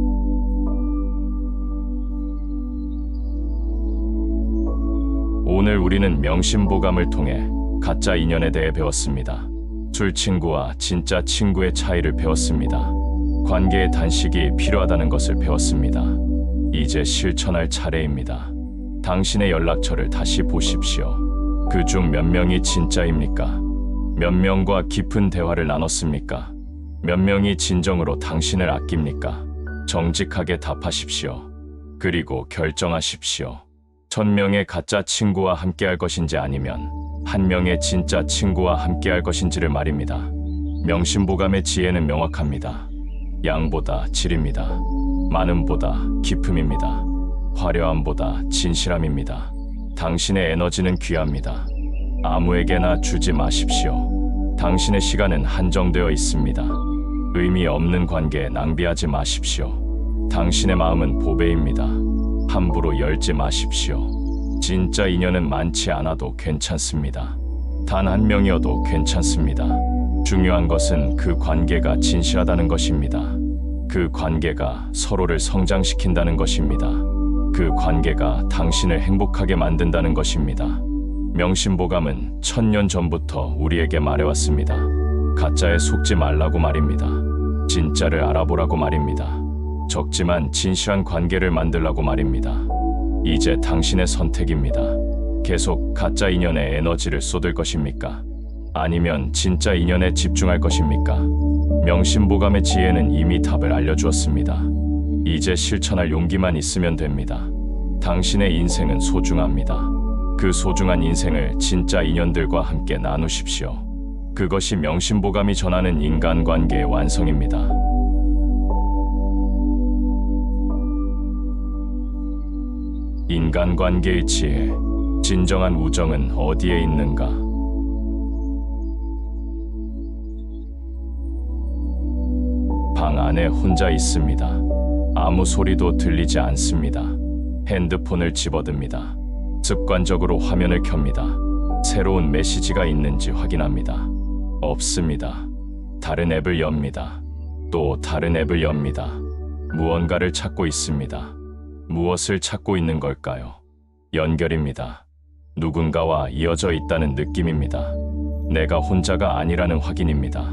Speaker 1: 오늘 우리는 명심보감을 통해 가짜 인연에 대해 배웠습니다. 술친구와 진짜 친구의 차이를 배웠습니다. 관계의 단식이 필요하다는 것을 배웠습니다. 이제 실천할 차례입니다. 당신의 연락처를 다시 보십시오. 그중 몇 명이 진짜입니까? 몇 명과 깊은 대화를 나눴습니까? 몇 명이 진정으로 당신을 아낍니까? 정직하게 답하십시오. 그리고 결정하십시오. 1000명의 가짜 친구와 함께할 것인지 아니면 1명의 진짜 친구와 함께할 것인지를 말입니다. 명심보감의 지혜는 명확합니다. 양보다 질입니다. 많음보다 깊음입니다. 화려함보다 진실함입니다. 당신의 에너지는 귀합니다. 아무에게나 주지 마십시오. 당신의 시간은 한정되어 있습니다. 의미 없는 관계에 낭비하지 마십시오. 당신의 마음은 보배입니다. 함부로 열지 마십시오. 진짜 인연은 많지 않아도 괜찮습니다. 단 한 명이어도 괜찮습니다. 중요한 것은 그 관계가 진실하다는 것입니다. 그 관계가 서로를 성장시킨다는 것입니다. 그 관계가 당신을 행복하게 만든다는 것입니다. 명심보감은 1000년 전부터 우리에게 말해왔습니다. 가짜에 속지 말라고 말입니다. 진짜를 알아보라고 말입니다. 적지만 진실한 관계를 만들라고 말입니다. 이제 당신의 선택입니다. 계속 가짜 인연에 에너지를 쏟을 것입니까? 아니면 진짜 인연에 집중할 것입니까? 명심보감의 지혜는 이미 답을 알려주었습니다. 이제 실천할 용기만 있으면 됩니다. 당신의 인생은 소중합니다. 그 소중한 인생을 진짜 인연들과 함께 나누십시오. 그것이 명심보감이 전하는 인간관계의 완성입니다. 인간관계의 지혜, 진정한 우정은 어디에 있는가? 방 안에 혼자 있습니다. 아무 소리도 들리지 않습니다. 핸드폰을 집어듭니다. 습관적으로 화면을 켭니다. 새로운 메시지가 있는지 확인합니다. 없습니다. 다른 앱을 엽니다. 또 다른 앱을 엽니다. 무언가를 찾고 있습니다. 무엇을 찾고 있는 걸까요? 연결입니다. 누군가와 이어져 있다는 느낌입니다. 내가 혼자가 아니라는 확인입니다.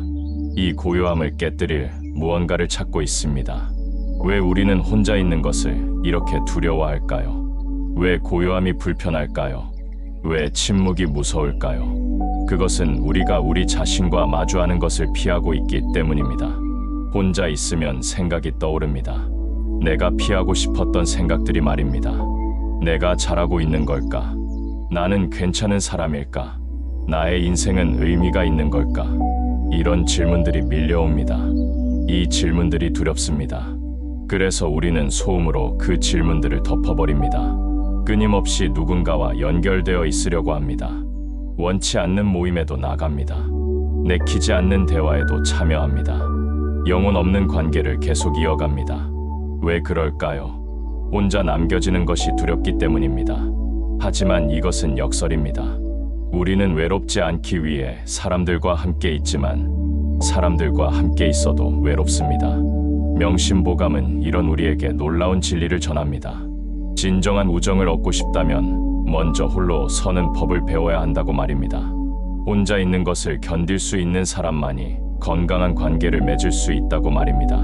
Speaker 1: 이 고요함을 깨뜨릴 무언가를 찾고 있습니다. 왜 우리는 혼자 있는 것을 이렇게 두려워할까요? 왜 고요함이 불편할까요? 왜 침묵이 무서울까요? 그것은 우리가 우리 자신과 마주하는 것을 피하고 있기 때문입니다. 혼자 있으면 생각이 떠오릅니다. 내가 피하고 싶었던 생각들이 말입니다. 내가 잘하고 있는 걸까? 나는 괜찮은 사람일까? 나의 인생은 의미가 있는 걸까? 이런 질문들이 밀려옵니다. 이 질문들이 두렵습니다. 그래서 우리는 소음으로 그 질문들을 덮어버립니다. 끊임없이 누군가와 연결되어 있으려고 합니다. 원치 않는 모임에도 나갑니다. 내키지 않는 대화에도 참여합니다. 영혼 없는 관계를 계속 이어갑니다. 왜 그럴까요? 혼자 남겨지는 것이 두렵기 때문입니다. 하지만 이것은 역설입니다. 우리는 외롭지 않기 위해 사람들과 함께 있지만 사람들과 함께 있어도 외롭습니다. 명심보감은 이런 우리에게 놀라운 진리를 전합니다. 진정한 우정을 얻고 싶다면 먼저 홀로 서는 법을 배워야 한다고 말입니다. 혼자 있는 것을 견딜 수 있는 사람만이 건강한 관계를 맺을 수 있다고 말입니다.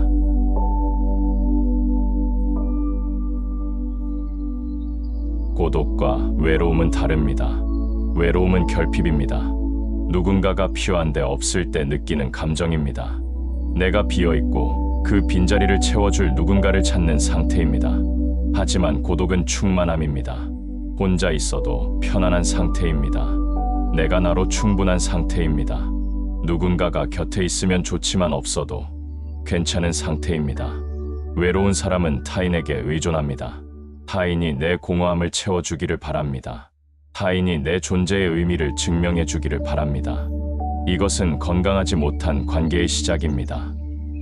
Speaker 1: 고독과 외로움은 다릅니다. 외로움은 결핍입니다. 누군가가 필요한데 없을 때 느끼는 감정입니다. 내가 비어있고 그 빈자리를 채워줄 누군가를 찾는 상태입니다. 하지만 고독은 충만함입니다. 혼자 있어도 편안한 상태입니다. 내가 나로 충분한 상태입니다. 누군가가 곁에 있으면 좋지만 없어도 괜찮은 상태입니다. 외로운 사람은 타인에게 의존합니다. 타인이 내 공허함을 채워주기를 바랍니다. 타인이 내 존재의 의미를 증명해 주기를 바랍니다. 이것은 건강하지 못한 관계의 시작입니다.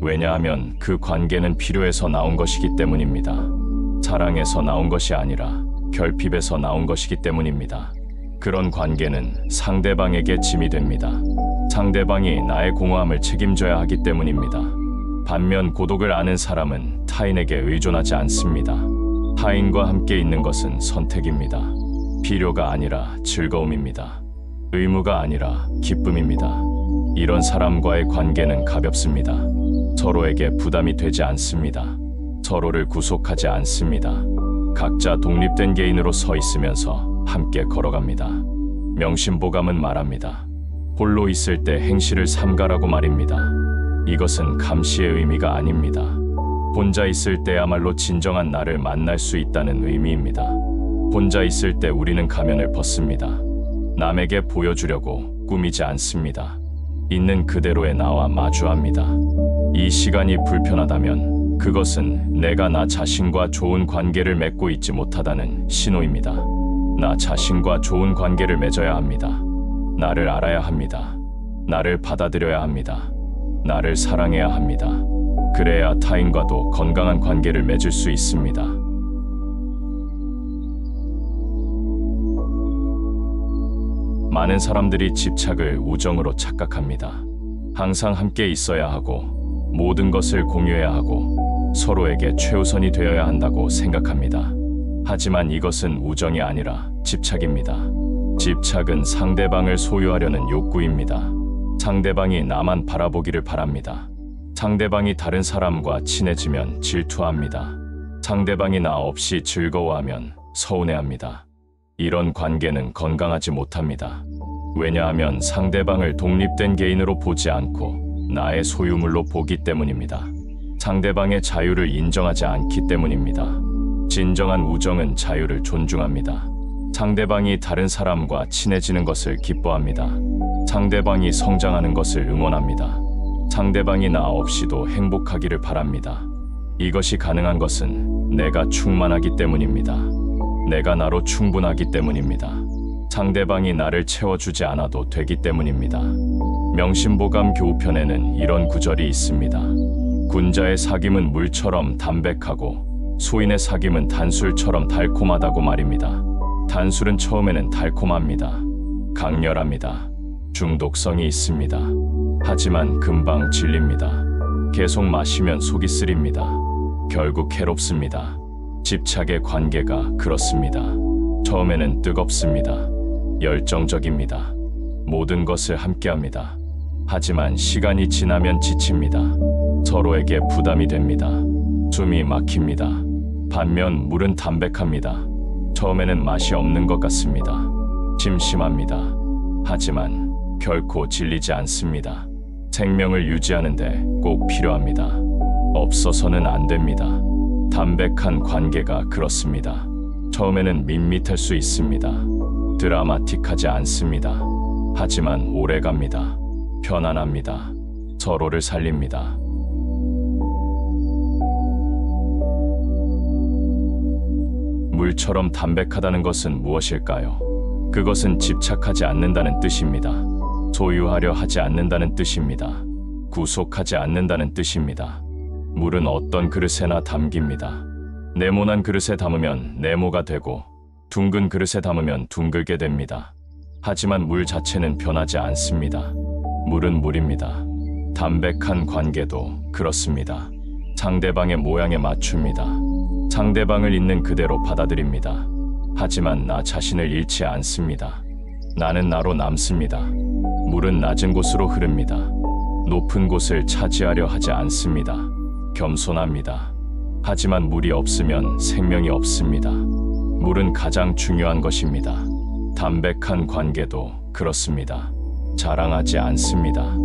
Speaker 1: 왜냐하면 그 관계는 필요해서 나온 것이기 때문입니다. 사랑에서 나온 것이 아니라 결핍에서 나온 것이기 때문입니다. 그런 관계는 상대방에게 짐이 됩니다. 상대방이 나의 공허함을 책임져야 하기 때문입니다. 반면 고독을 아는 사람은 타인에게 의존하지 않습니다. 타인과 함께 있는 것은 선택입니다. 필요가 아니라 즐거움입니다. 의무가 아니라 기쁨입니다. 이런 사람과의 관계는 가볍습니다. 서로에게 부담이 되지 않습니다. 서로를 구속하지 않습니다. 각자 독립된 개인으로 서 있으면서 함께 걸어갑니다. 명심보감은 말합니다. 홀로 있을 때 행실을 삼가라고 말입니다. 이것은 감시의 의미가 아닙니다. 혼자 있을 때야말로 진정한 나를 만날 수 있다는 의미입니다. 혼자 있을 때 우리는 가면을 벗습니다. 남에게 보여주려고 꾸미지 않습니다. 있는 그대로의 나와 마주합니다. 이 시간이 불편하다면 그것은 내가 나 자신과 좋은 관계를 맺고 있지 못하다는 신호입니다. 나 자신과 좋은 관계를 맺어야 합니다. 나를 알아야 합니다. 나를 받아들여야 합니다. 나를 사랑해야 합니다. 그래야 타인과도 건강한 관계를 맺을 수 있습니다. 많은 사람들이 집착을 우정으로 착각합니다. 항상 함께 있어야 하고 모든 것을 공유해야 하고 서로에게 최우선이 되어야 한다고 생각합니다. 하지만 이것은 우정이 아니라 집착입니다. 집착은 상대방을 소유하려는 욕구입니다. 상대방이 나만 바라보기를 바랍니다. 상대방이 다른 사람과 친해지면 질투합니다. 상대방이 나 없이 즐거워하면 서운해합니다. 이런 관계는 건강하지 못합니다. 왜냐하면 상대방을 독립된 개인으로 보지 않고 나의 소유물로 보기 때문입니다. 상대방의 자유를 인정하지 않기 때문입니다. 진정한 우정은 자유를 존중합니다. 상대방이 다른 사람과 친해지는 것을 기뻐합니다. 상대방이 성장하는 것을 응원합니다. 상대방이 나 없이도 행복하기를 바랍니다. 이것이 가능한 것은 내가 충만하기 때문입니다. 내가 나로 충분하기 때문입니다. 상대방이 나를 채워주지 않아도 되기 때문입니다. 명심보감 교우편에는 이런 구절이 있습니다. 군자의 사귐은 물처럼 담백하고 소인의 사귐은 단술처럼 달콤하다고 말입니다. 단술은 처음에는 달콤합니다. 강렬합니다. 중독성이 있습니다. 하지만 금방 질립니다. 계속 마시면 속이 쓰립니다. 결국 괴롭습니다. 집착의 관계가 그렇습니다. 처음에는 뜨겁습니다. 열정적입니다. 모든 것을 함께합니다. 하지만 시간이 지나면 지칩니다. 서로에게 부담이 됩니다. 숨이 막힙니다. 반면 물은 담백합니다. 처음에는 맛이 없는 것 같습니다. 심심합니다. 하지만 결코 질리지 않습니다. 생명을 유지하는데 꼭 필요합니다. 없어서는 안 됩니다. 담백한 관계가 그렇습니다. 처음에는 밋밋할 수 있습니다. 드라마틱하지 않습니다. 하지만 오래갑니다. 편안합니다. 서로를 살립니다. 물처럼 담백하다는 것은 무엇일까요? 그것은 집착하지 않는다는 뜻입니다. 소유하려 하지 않는다는 뜻입니다. 구속하지 않는다는 뜻입니다. 물은 어떤 그릇에나 담깁니다. 네모난 그릇에 담으면 네모가 되고 둥근 그릇에 담으면 둥글게 됩니다. 하지만 물 자체는 변하지 않습니다. 물은 물입니다. 담백한 관계도 그렇습니다. 상대방의 모양에 맞춥니다. 상대방을 있는 그대로 받아들입니다. 하지만 나 자신을 잃지 않습니다. 나는 나로 남습니다. 물은 낮은 곳으로 흐릅니다. 높은 곳을 차지하려 하지 않습니다. 겸손합니다. 하지만 물이 없으면 생명이 없습니다. 물은 가장 중요한 것입니다. 담백한 관계도 그렇습니다. 자랑하지 않습니다.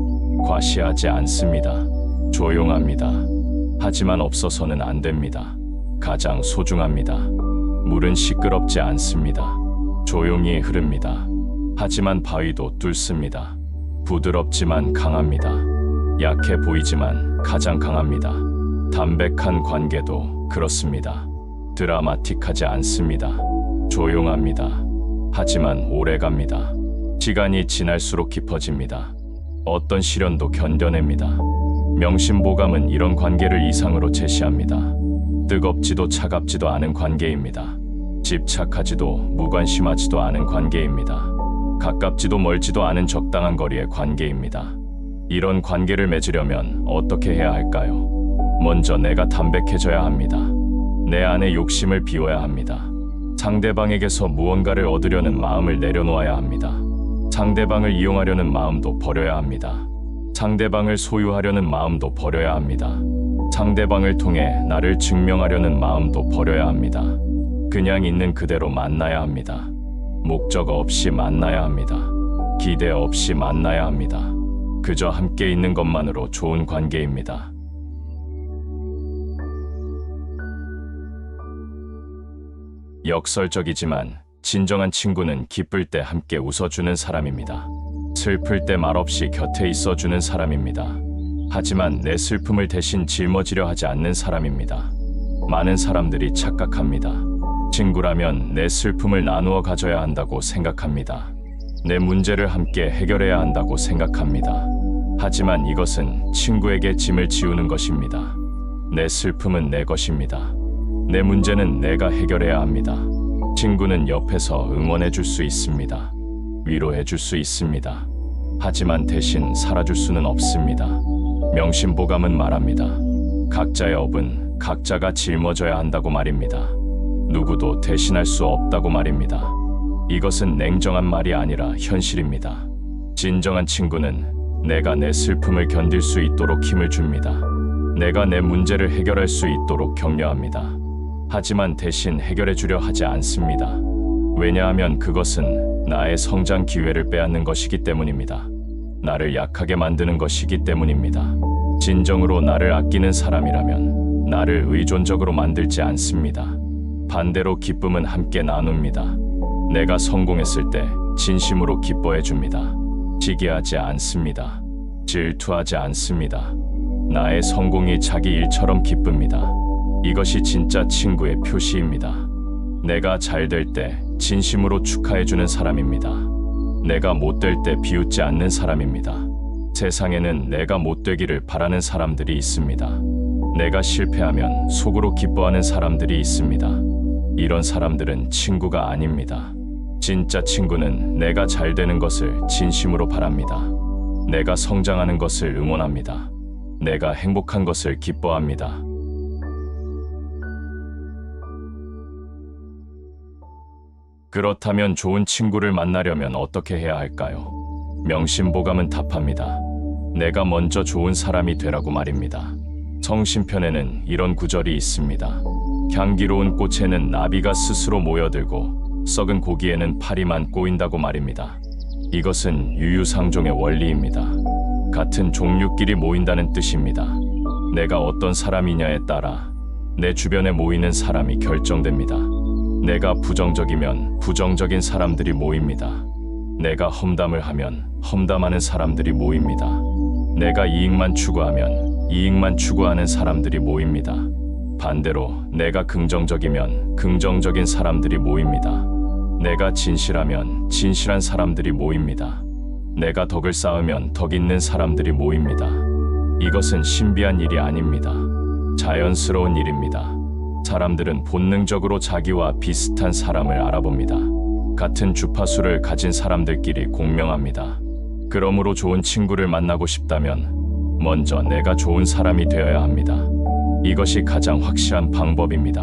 Speaker 1: 과시하지 않습니다. 조용합니다. 하지만 없어서는 안 됩니다. 가장 소중합니다. 물은 시끄럽지 않습니다. 조용히 흐릅니다. 하지만 바위도 뚫습니다. 부드럽지만 강합니다. 약해 보이지만 가장 강합니다. 담백한 관계도 그렇습니다. 드라마틱하지 않습니다. 조용합니다. 하지만 오래갑니다. 시간이 지날수록 깊어집니다. 어떤 시련도 견뎌냅니다. 명심보감은 이런 관계를 이상으로 제시합니다. 뜨겁지도 차갑지도 않은 관계입니다. 집착하지도 무관심하지도 않은 관계입니다. 가깝지도 멀지도 않은 적당한 거리의 관계입니다. 이런 관계를 맺으려면 어떻게 해야 할까요? 먼저 내가 담백해져야 합니다. 내 안의 욕심을 비워야 합니다. 상대방에게서 무언가를 얻으려는 마음을 내려놓아야 합니다. 상대방을 이용하려는 마음도 버려야 합니다. 상대방을 소유하려는 마음도 버려야 합니다. 상대방을 통해 나를 증명하려는 마음도 버려야 합니다. 그냥 있는 그대로 만나야 합니다. 목적 없이 만나야 합니다. 기대 없이 만나야 합니다. 그저 함께 있는 것만으로 좋은 관계입니다. 역설적이지만 진정한 친구는 기쁠 때 함께 웃어주는 사람입니다. 슬플 때 말없이 곁에 있어주는 사람입니다. 하지만 내 슬픔을 대신 짊어지려 하지 않는 사람입니다. 많은 사람들이 착각합니다. 친구라면 내 슬픔을 나누어 가져야 한다고 생각합니다. 내 문제를 함께 해결해야 한다고 생각합니다. 하지만 이것은 친구에게 짐을 지우는 것입니다. 내 슬픔은 내 것입니다. 내 문제는 내가 해결해야 합니다. 친구는 옆에서 응원해 줄 수 있습니다. 위로해 줄 수 있습니다. 하지만 대신 살아줄 수는 없습니다. 명심보감은 말합니다. 각자의 업은 각자가 짊어져야 한다고 말입니다. 누구도 대신할 수 없다고 말입니다. 이것은 냉정한 말이 아니라 현실입니다. 진정한 친구는 내가 내 슬픔을 견딜 수 있도록 힘을 줍니다. 내가 내 문제를 해결할 수 있도록 격려합니다. 하지만 대신 해결해 주려 하지 않습니다. 왜냐하면 그것은 나의 성장 기회를 빼앗는 것이기 때문입니다. 나를 약하게 만드는 것이기 때문입니다. 진정으로 나를 아끼는 사람이라면 나를 의존적으로 만들지 않습니다. 반대로 기쁨은 함께 나눕니다. 내가 성공했을 때 진심으로 기뻐해 줍니다. 시기하지 않습니다. 질투하지 않습니다. 나의 성공이 자기 일처럼 기쁩니다. 이것이 진짜 친구의 표시입니다. 내가 잘 될 때 진심으로 축하해 주는 사람입니다. 내가 못 될 때 비웃지 않는 사람입니다. 세상에는 내가 못 되기를 바라는 사람들이 있습니다. 내가 실패하면 속으로 기뻐하는 사람들이 있습니다. 이런 사람들은 친구가 아닙니다. 진짜 친구는 내가 잘 되는 것을 진심으로 바랍니다. 내가 성장하는 것을 응원합니다. 내가 행복한 것을 기뻐합니다. 그렇다면 좋은 친구를 만나려면 어떻게 해야 할까요? 명심보감은 답합니다. 내가 먼저 좋은 사람이 되라고 말입니다. 성신편에는 이런 구절이 있습니다. 향기로운 꽃에는 나비가 스스로 모여들고 썩은 고기에는 파리만 꼬인다고 말입니다. 이것은 유유상종의 원리입니다. 같은 종류끼리 모인다는 뜻입니다. 내가 어떤 사람이냐에 따라 내 주변에 모이는 사람이 결정됩니다. 내가 부정적이면 부정적인 사람들이 모입니다. 내가 험담을 하면 험담하는 사람들이 모입니다. 내가 이익만 추구하면 이익만 추구하는 사람들이 모입니다. 반대로 내가 긍정적이면 긍정적인 사람들이 모입니다. 내가 진실하면 진실한 사람들이 모입니다. 내가 덕을 쌓으면 덕 있는 사람들이 모입니다. 이것은 신비한 일이 아닙니다. 자연스러운 일입니다. 사람들은 본능적으로 자기와 비슷한 사람을 알아봅니다. 같은 주파수를 가진 사람들끼리 공명합니다. 그러므로 좋은 친구를 만나고 싶다면 먼저 내가 좋은 사람이 되어야 합니다. 이것이 가장 확실한 방법입니다.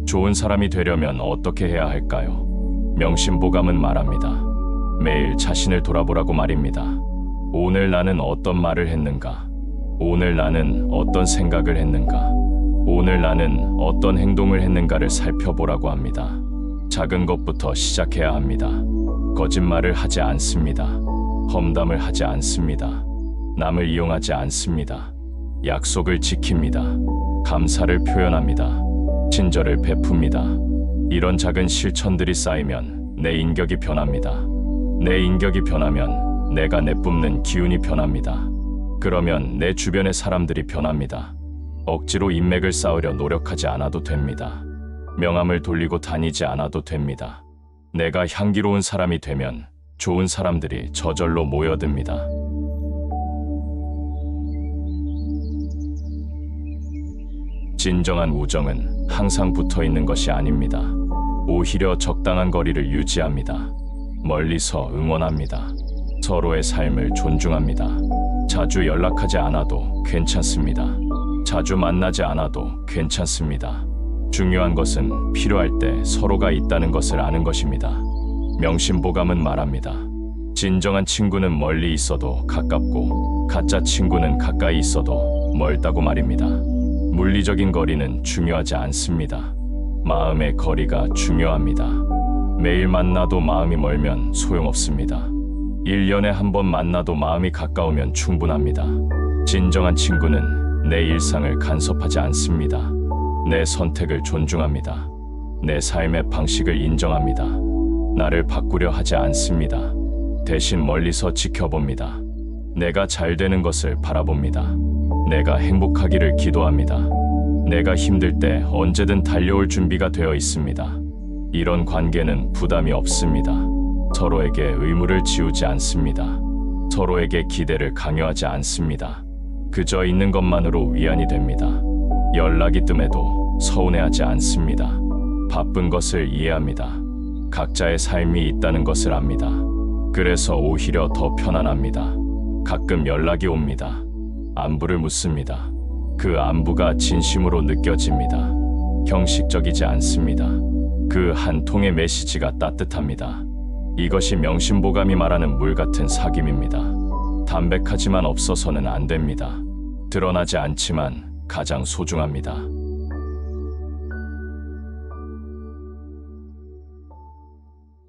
Speaker 1: 좋은 사람이 되려면 어떻게 해야 할까요? 명심보감은 말합니다. 매일 자신을 돌아보라고 말입니다. 오늘 나는 어떤 말을 했는가? 오늘 나는 어떤 생각을 했는가? 오늘 나는 어떤 행동을 했는가를 살펴보라고 합니다. 작은 것부터 시작해야 합니다. 거짓말을 하지 않습니다. 험담을 하지 않습니다. 남을 이용하지 않습니다. 약속을 지킵니다. 감사를 표현합니다. 친절을 베풉니다. 이런 작은 실천들이 쌓이면 내 인격이 변합니다. 내 인격이 변하면 내가 내뿜는 기운이 변합니다. 그러면 내 주변의 사람들이 변합니다. 억지로 인맥을 쌓으려 노력하지 않아도 됩니다. 명함을 돌리고 다니지 않아도 됩니다. 내가 향기로운 사람이 되면 좋은 사람들이 저절로 모여듭니다. 진정한 우정은 항상 붙어 있는 것이 아닙니다. 오히려 적당한 거리를 유지합니다. 멀리서 응원합니다. 서로의 삶을 존중합니다. 자주 연락하지 않아도 괜찮습니다. 자주 만나지 않아도 괜찮습니다. 중요한 것은 필요할 때 서로가 있다는 것을 아는 것입니다. 명심보감은 말합니다. 진정한 친구는 멀리 있어도 가깝고 가짜 친구는 가까이 있어도 멀다고 말입니다. 물리적인 거리는 중요하지 않습니다. 마음의 거리가 중요합니다. 매일 만나도 마음이 멀면 소용없습니다. 1년에 한 번 만나도 마음이 가까우면 충분합니다. 진정한 친구는 내 일상을 간섭하지 않습니다. 내 선택을 존중합니다. 내 삶의 방식을 인정합니다. 나를 바꾸려 하지 않습니다. 대신 멀리서 지켜봅니다. 내가 잘 되는 것을 바라봅니다. 내가 행복하기를 기도합니다. 내가 힘들 때 언제든 달려올 준비가 되어 있습니다. 이런 관계는 부담이 없습니다. 서로에게 의무를 지우지 않습니다. 서로에게 기대를 강요하지 않습니다. 그저 있는 것만으로 위안이 됩니다. 연락이 뜸해도 서운해하지 않습니다. 바쁜 것을 이해합니다. 각자의 삶이 있다는 것을 압니다. 그래서 오히려 더 편안합니다. 가끔 연락이 옵니다. 안부를 묻습니다. 그 안부가 진심으로 느껴집니다. 형식적이지 않습니다. 그 한 통의 메시지가 따뜻합니다. 이것이 명심보감이 말하는 물 같은 사귐입니다. 담백하지만 없어서는 안 됩니다. 드러나지 않지만 가장 소중합니다.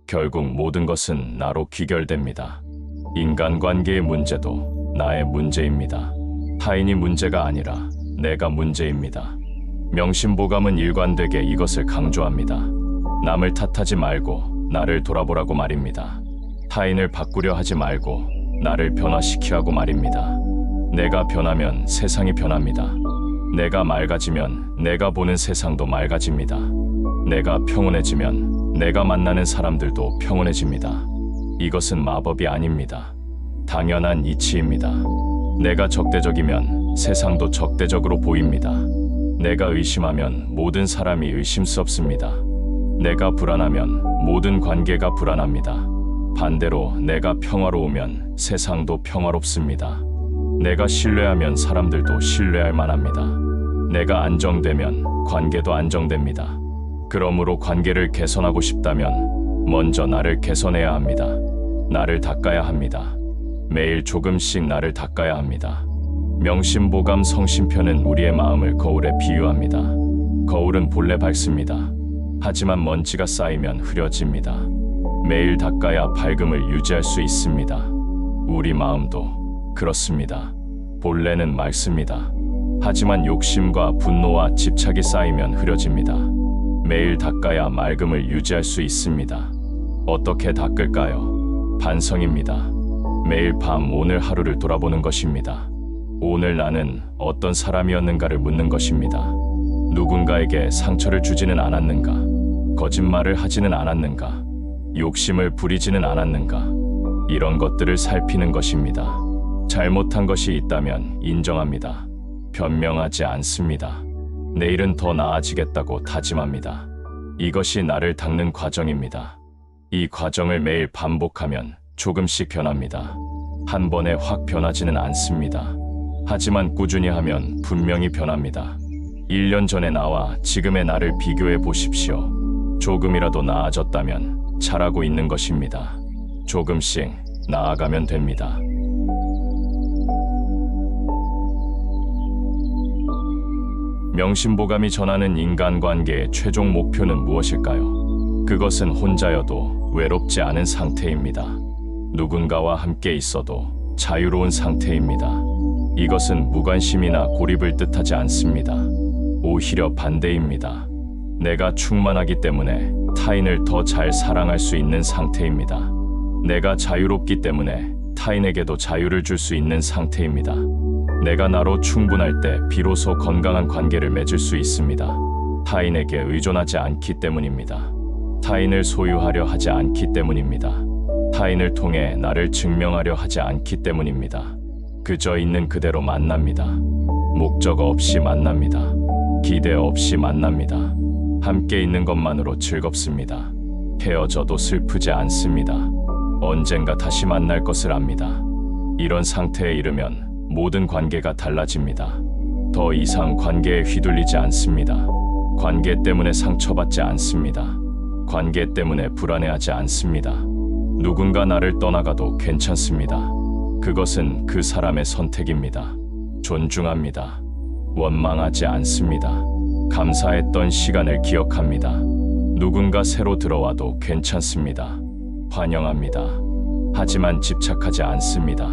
Speaker 1: 결국 모든 것은 나로 귀결됩니다. 인간관계의 문제도 나의 문제입니다. 타인이 문제가 아니라 내가 문제입니다. 명심보감은 일관되게 이것을 강조합니다. 남을 탓하지 말고 나를 돌아보라고 말입니다. 타인을 바꾸려 하지 말고 나를 변화시키라고 하고 말입니다. 내가 변하면 세상이 변합니다. 내가 맑아지면 내가 보는 세상도 맑아집니다. 내가 평온해지면 내가 만나는 사람들도 평온해집니다. 이것은 마법이 아닙니다. 당연한 이치입니다. 내가 적대적이면 세상도 적대적으로 보입니다. 내가 의심하면 모든 사람이 의심스럽습니다. 내가 불안하면 모든 관계가 불안합니다. 반대로 내가 평화로우면 세상도 평화롭습니다. 내가 신뢰하면 사람들도 신뢰할 만합니다. 내가 안정되면 관계도 안정됩니다. 그러므로 관계를 개선하고 싶다면 먼저 나를 개선해야 합니다. 나를 닦아야 합니다. 매일 조금씩 나를 닦아야 합니다. 명심보감 성심편은 우리의 마음을 거울에 비유합니다. 거울은 본래 밝습니다. 하지만 먼지가 쌓이면 흐려집니다. 매일 닦아야 밝음을 유지할 수 있습니다. 우리 마음도 그렇습니다. 본래는 맑습니다. 하지만 욕심과 분노와 집착이 쌓이면 흐려집니다. 매일 닦아야 맑음을 유지할 수 있습니다. 어떻게 닦을까요? 반성입니다. 매일 밤 오늘 하루를 돌아보는 것입니다. 오늘 나는 어떤 사람이었는가를 묻는 것입니다. 누군가에게 상처를 주지는 않았는가? 거짓말을 하지는 않았는가? 욕심을 부리지는 않았는가? 이런 것들을 살피는 것입니다. 잘못한 것이 있다면 인정합니다. 변명하지 않습니다. 내일은 더 나아지겠다고 다짐합니다. 이것이 나를 닦는 과정입니다. 이 과정을 매일 반복하면 조금씩 변합니다. 한 번에 확 변하지는 않습니다. 하지만 꾸준히 하면 분명히 변합니다. 1년 전의 나와 지금의 나를 비교해 보십시오. 조금이라도 나아졌다면 잘하고 있는 것입니다. 조금씩 나아가면 됩니다. 명심보감이 전하는 인간관계의 최종 목표는 무엇일까요? 그것은 혼자여도 외롭지 않은 상태입니다. 누군가와 함께 있어도 자유로운 상태입니다. 이것은 무관심이나 고립을 뜻하지 않습니다. 오히려 반대입니다. 내가 충만하기 때문에 타인을 더 잘 사랑할 수 있는 상태입니다. 내가 자유롭기 때문에 타인에게도 자유를 줄 수 있는 상태입니다. 내가 나로 충분할 때 비로소 건강한 관계를 맺을 수 있습니다. 타인에게 의존하지 않기 때문입니다. 타인을 소유하려 하지 않기 때문입니다. 타인을 통해 나를 증명하려 하지 않기 때문입니다. 그저 있는 그대로 만납니다. 목적 없이 만납니다. 기대 없이 만납니다. 함께 있는 것만으로 즐겁습니다. 헤어져도 슬프지 않습니다. 언젠가 다시 만날 것을 압니다. 이런 상태에 이르면 모든 관계가 달라집니다. 더 이상 관계에 휘둘리지 않습니다. 관계 때문에 상처받지 않습니다. 관계 때문에 불안해하지 않습니다. 누군가 나를 떠나가도 괜찮습니다. 그것은 그 사람의 선택입니다. 존중합니다. 원망하지 않습니다. 감사했던 시간을 기억합니다. 누군가 새로 들어와도 괜찮습니다. 환영합니다. 하지만 집착하지 않습니다.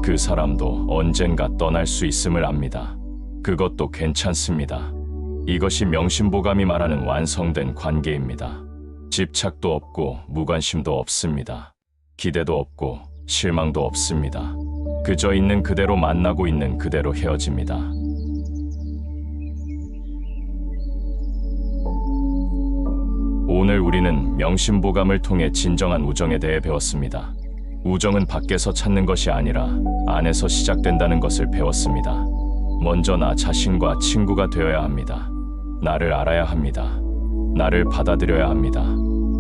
Speaker 1: 그 사람도 언젠가 떠날 수 있음을 압니다. 그것도 괜찮습니다. 이것이 명심보감이 말하는 완성된 관계입니다. 집착도 없고 무관심도 없습니다. 기대도 없고 실망도 없습니다. 그저 있는 그대로 만나고 있는 그대로 헤어집니다. 오늘 우리는 명심보감을 통해 진정한 우정에 대해 배웠습니다. 우정은 밖에서 찾는 것이 아니라 안에서 시작된다는 것을 배웠습니다. 먼저 나 자신과 친구가 되어야 합니다. 나를 알아야 합니다. 나를 받아들여야 합니다.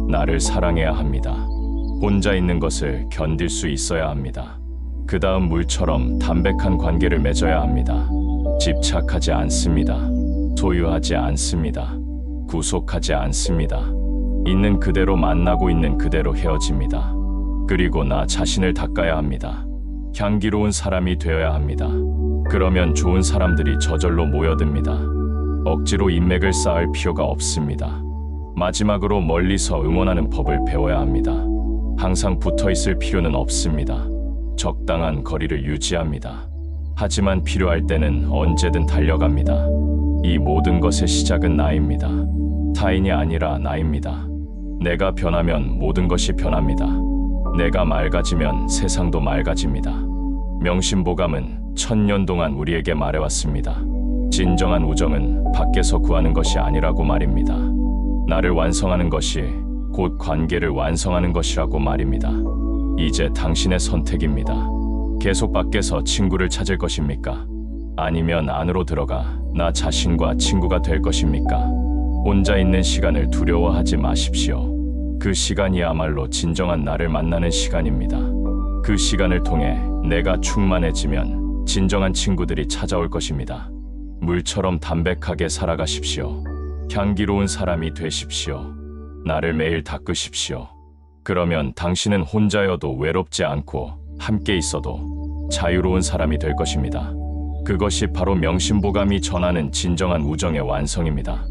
Speaker 1: 나를 사랑해야 합니다. 혼자 있는 것을 견딜 수 있어야 합니다. 그 다음 물처럼 담백한 관계를 맺어야 합니다. 집착하지 않습니다. 소유하지 않습니다. 구속하지 않습니다. 있는 그대로 만나고 있는 그대로 헤어집니다. 그리고 나 자신을 닦아야 합니다. 향기로운 사람이 되어야 합니다. 그러면 좋은 사람들이 저절로 모여듭니다. 억지로 인맥을 쌓을 필요가 없습니다. 마지막으로 멀리서 응원하는 법을 배워야 합니다. 항상 붙어 있을 필요는 없습니다. 적당한 거리를 유지합니다. 하지만 필요할 때는 언제든 달려갑니다. 이 모든 것의 시작은 나입니다. 타인이 아니라 나입니다. 내가 변하면 모든 것이 변합니다. 내가 맑아지면 세상도 맑아집니다. 명심보감은 1000년 동안 우리에게 말해왔습니다. 진정한 우정은 밖에서 구하는 것이 아니라고 말입니다. 나를 완성하는 것이 곧 관계를 완성하는 것이라고 말입니다. 이제 당신의 선택입니다. 계속 밖에서 친구를 찾을 것입니까? 아니면 안으로 들어가 나 자신과 친구가 될 것입니까? 혼자 있는 시간을 두려워하지 마십시오. 그 시간이야말로 진정한 나를 만나는 시간입니다. 그 시간을 통해 내가 충만해지면 진정한 친구들이 찾아올 것입니다. 물처럼 담백하게 살아가십시오. 향기로운 사람이 되십시오. 나를 매일 닦으십시오. 그러면 당신은 혼자여도 외롭지 않고 함께 있어도 자유로운 사람이 될 것입니다. 그것이 바로 명심보감이 전하는 진정한 우정의 완성입니다.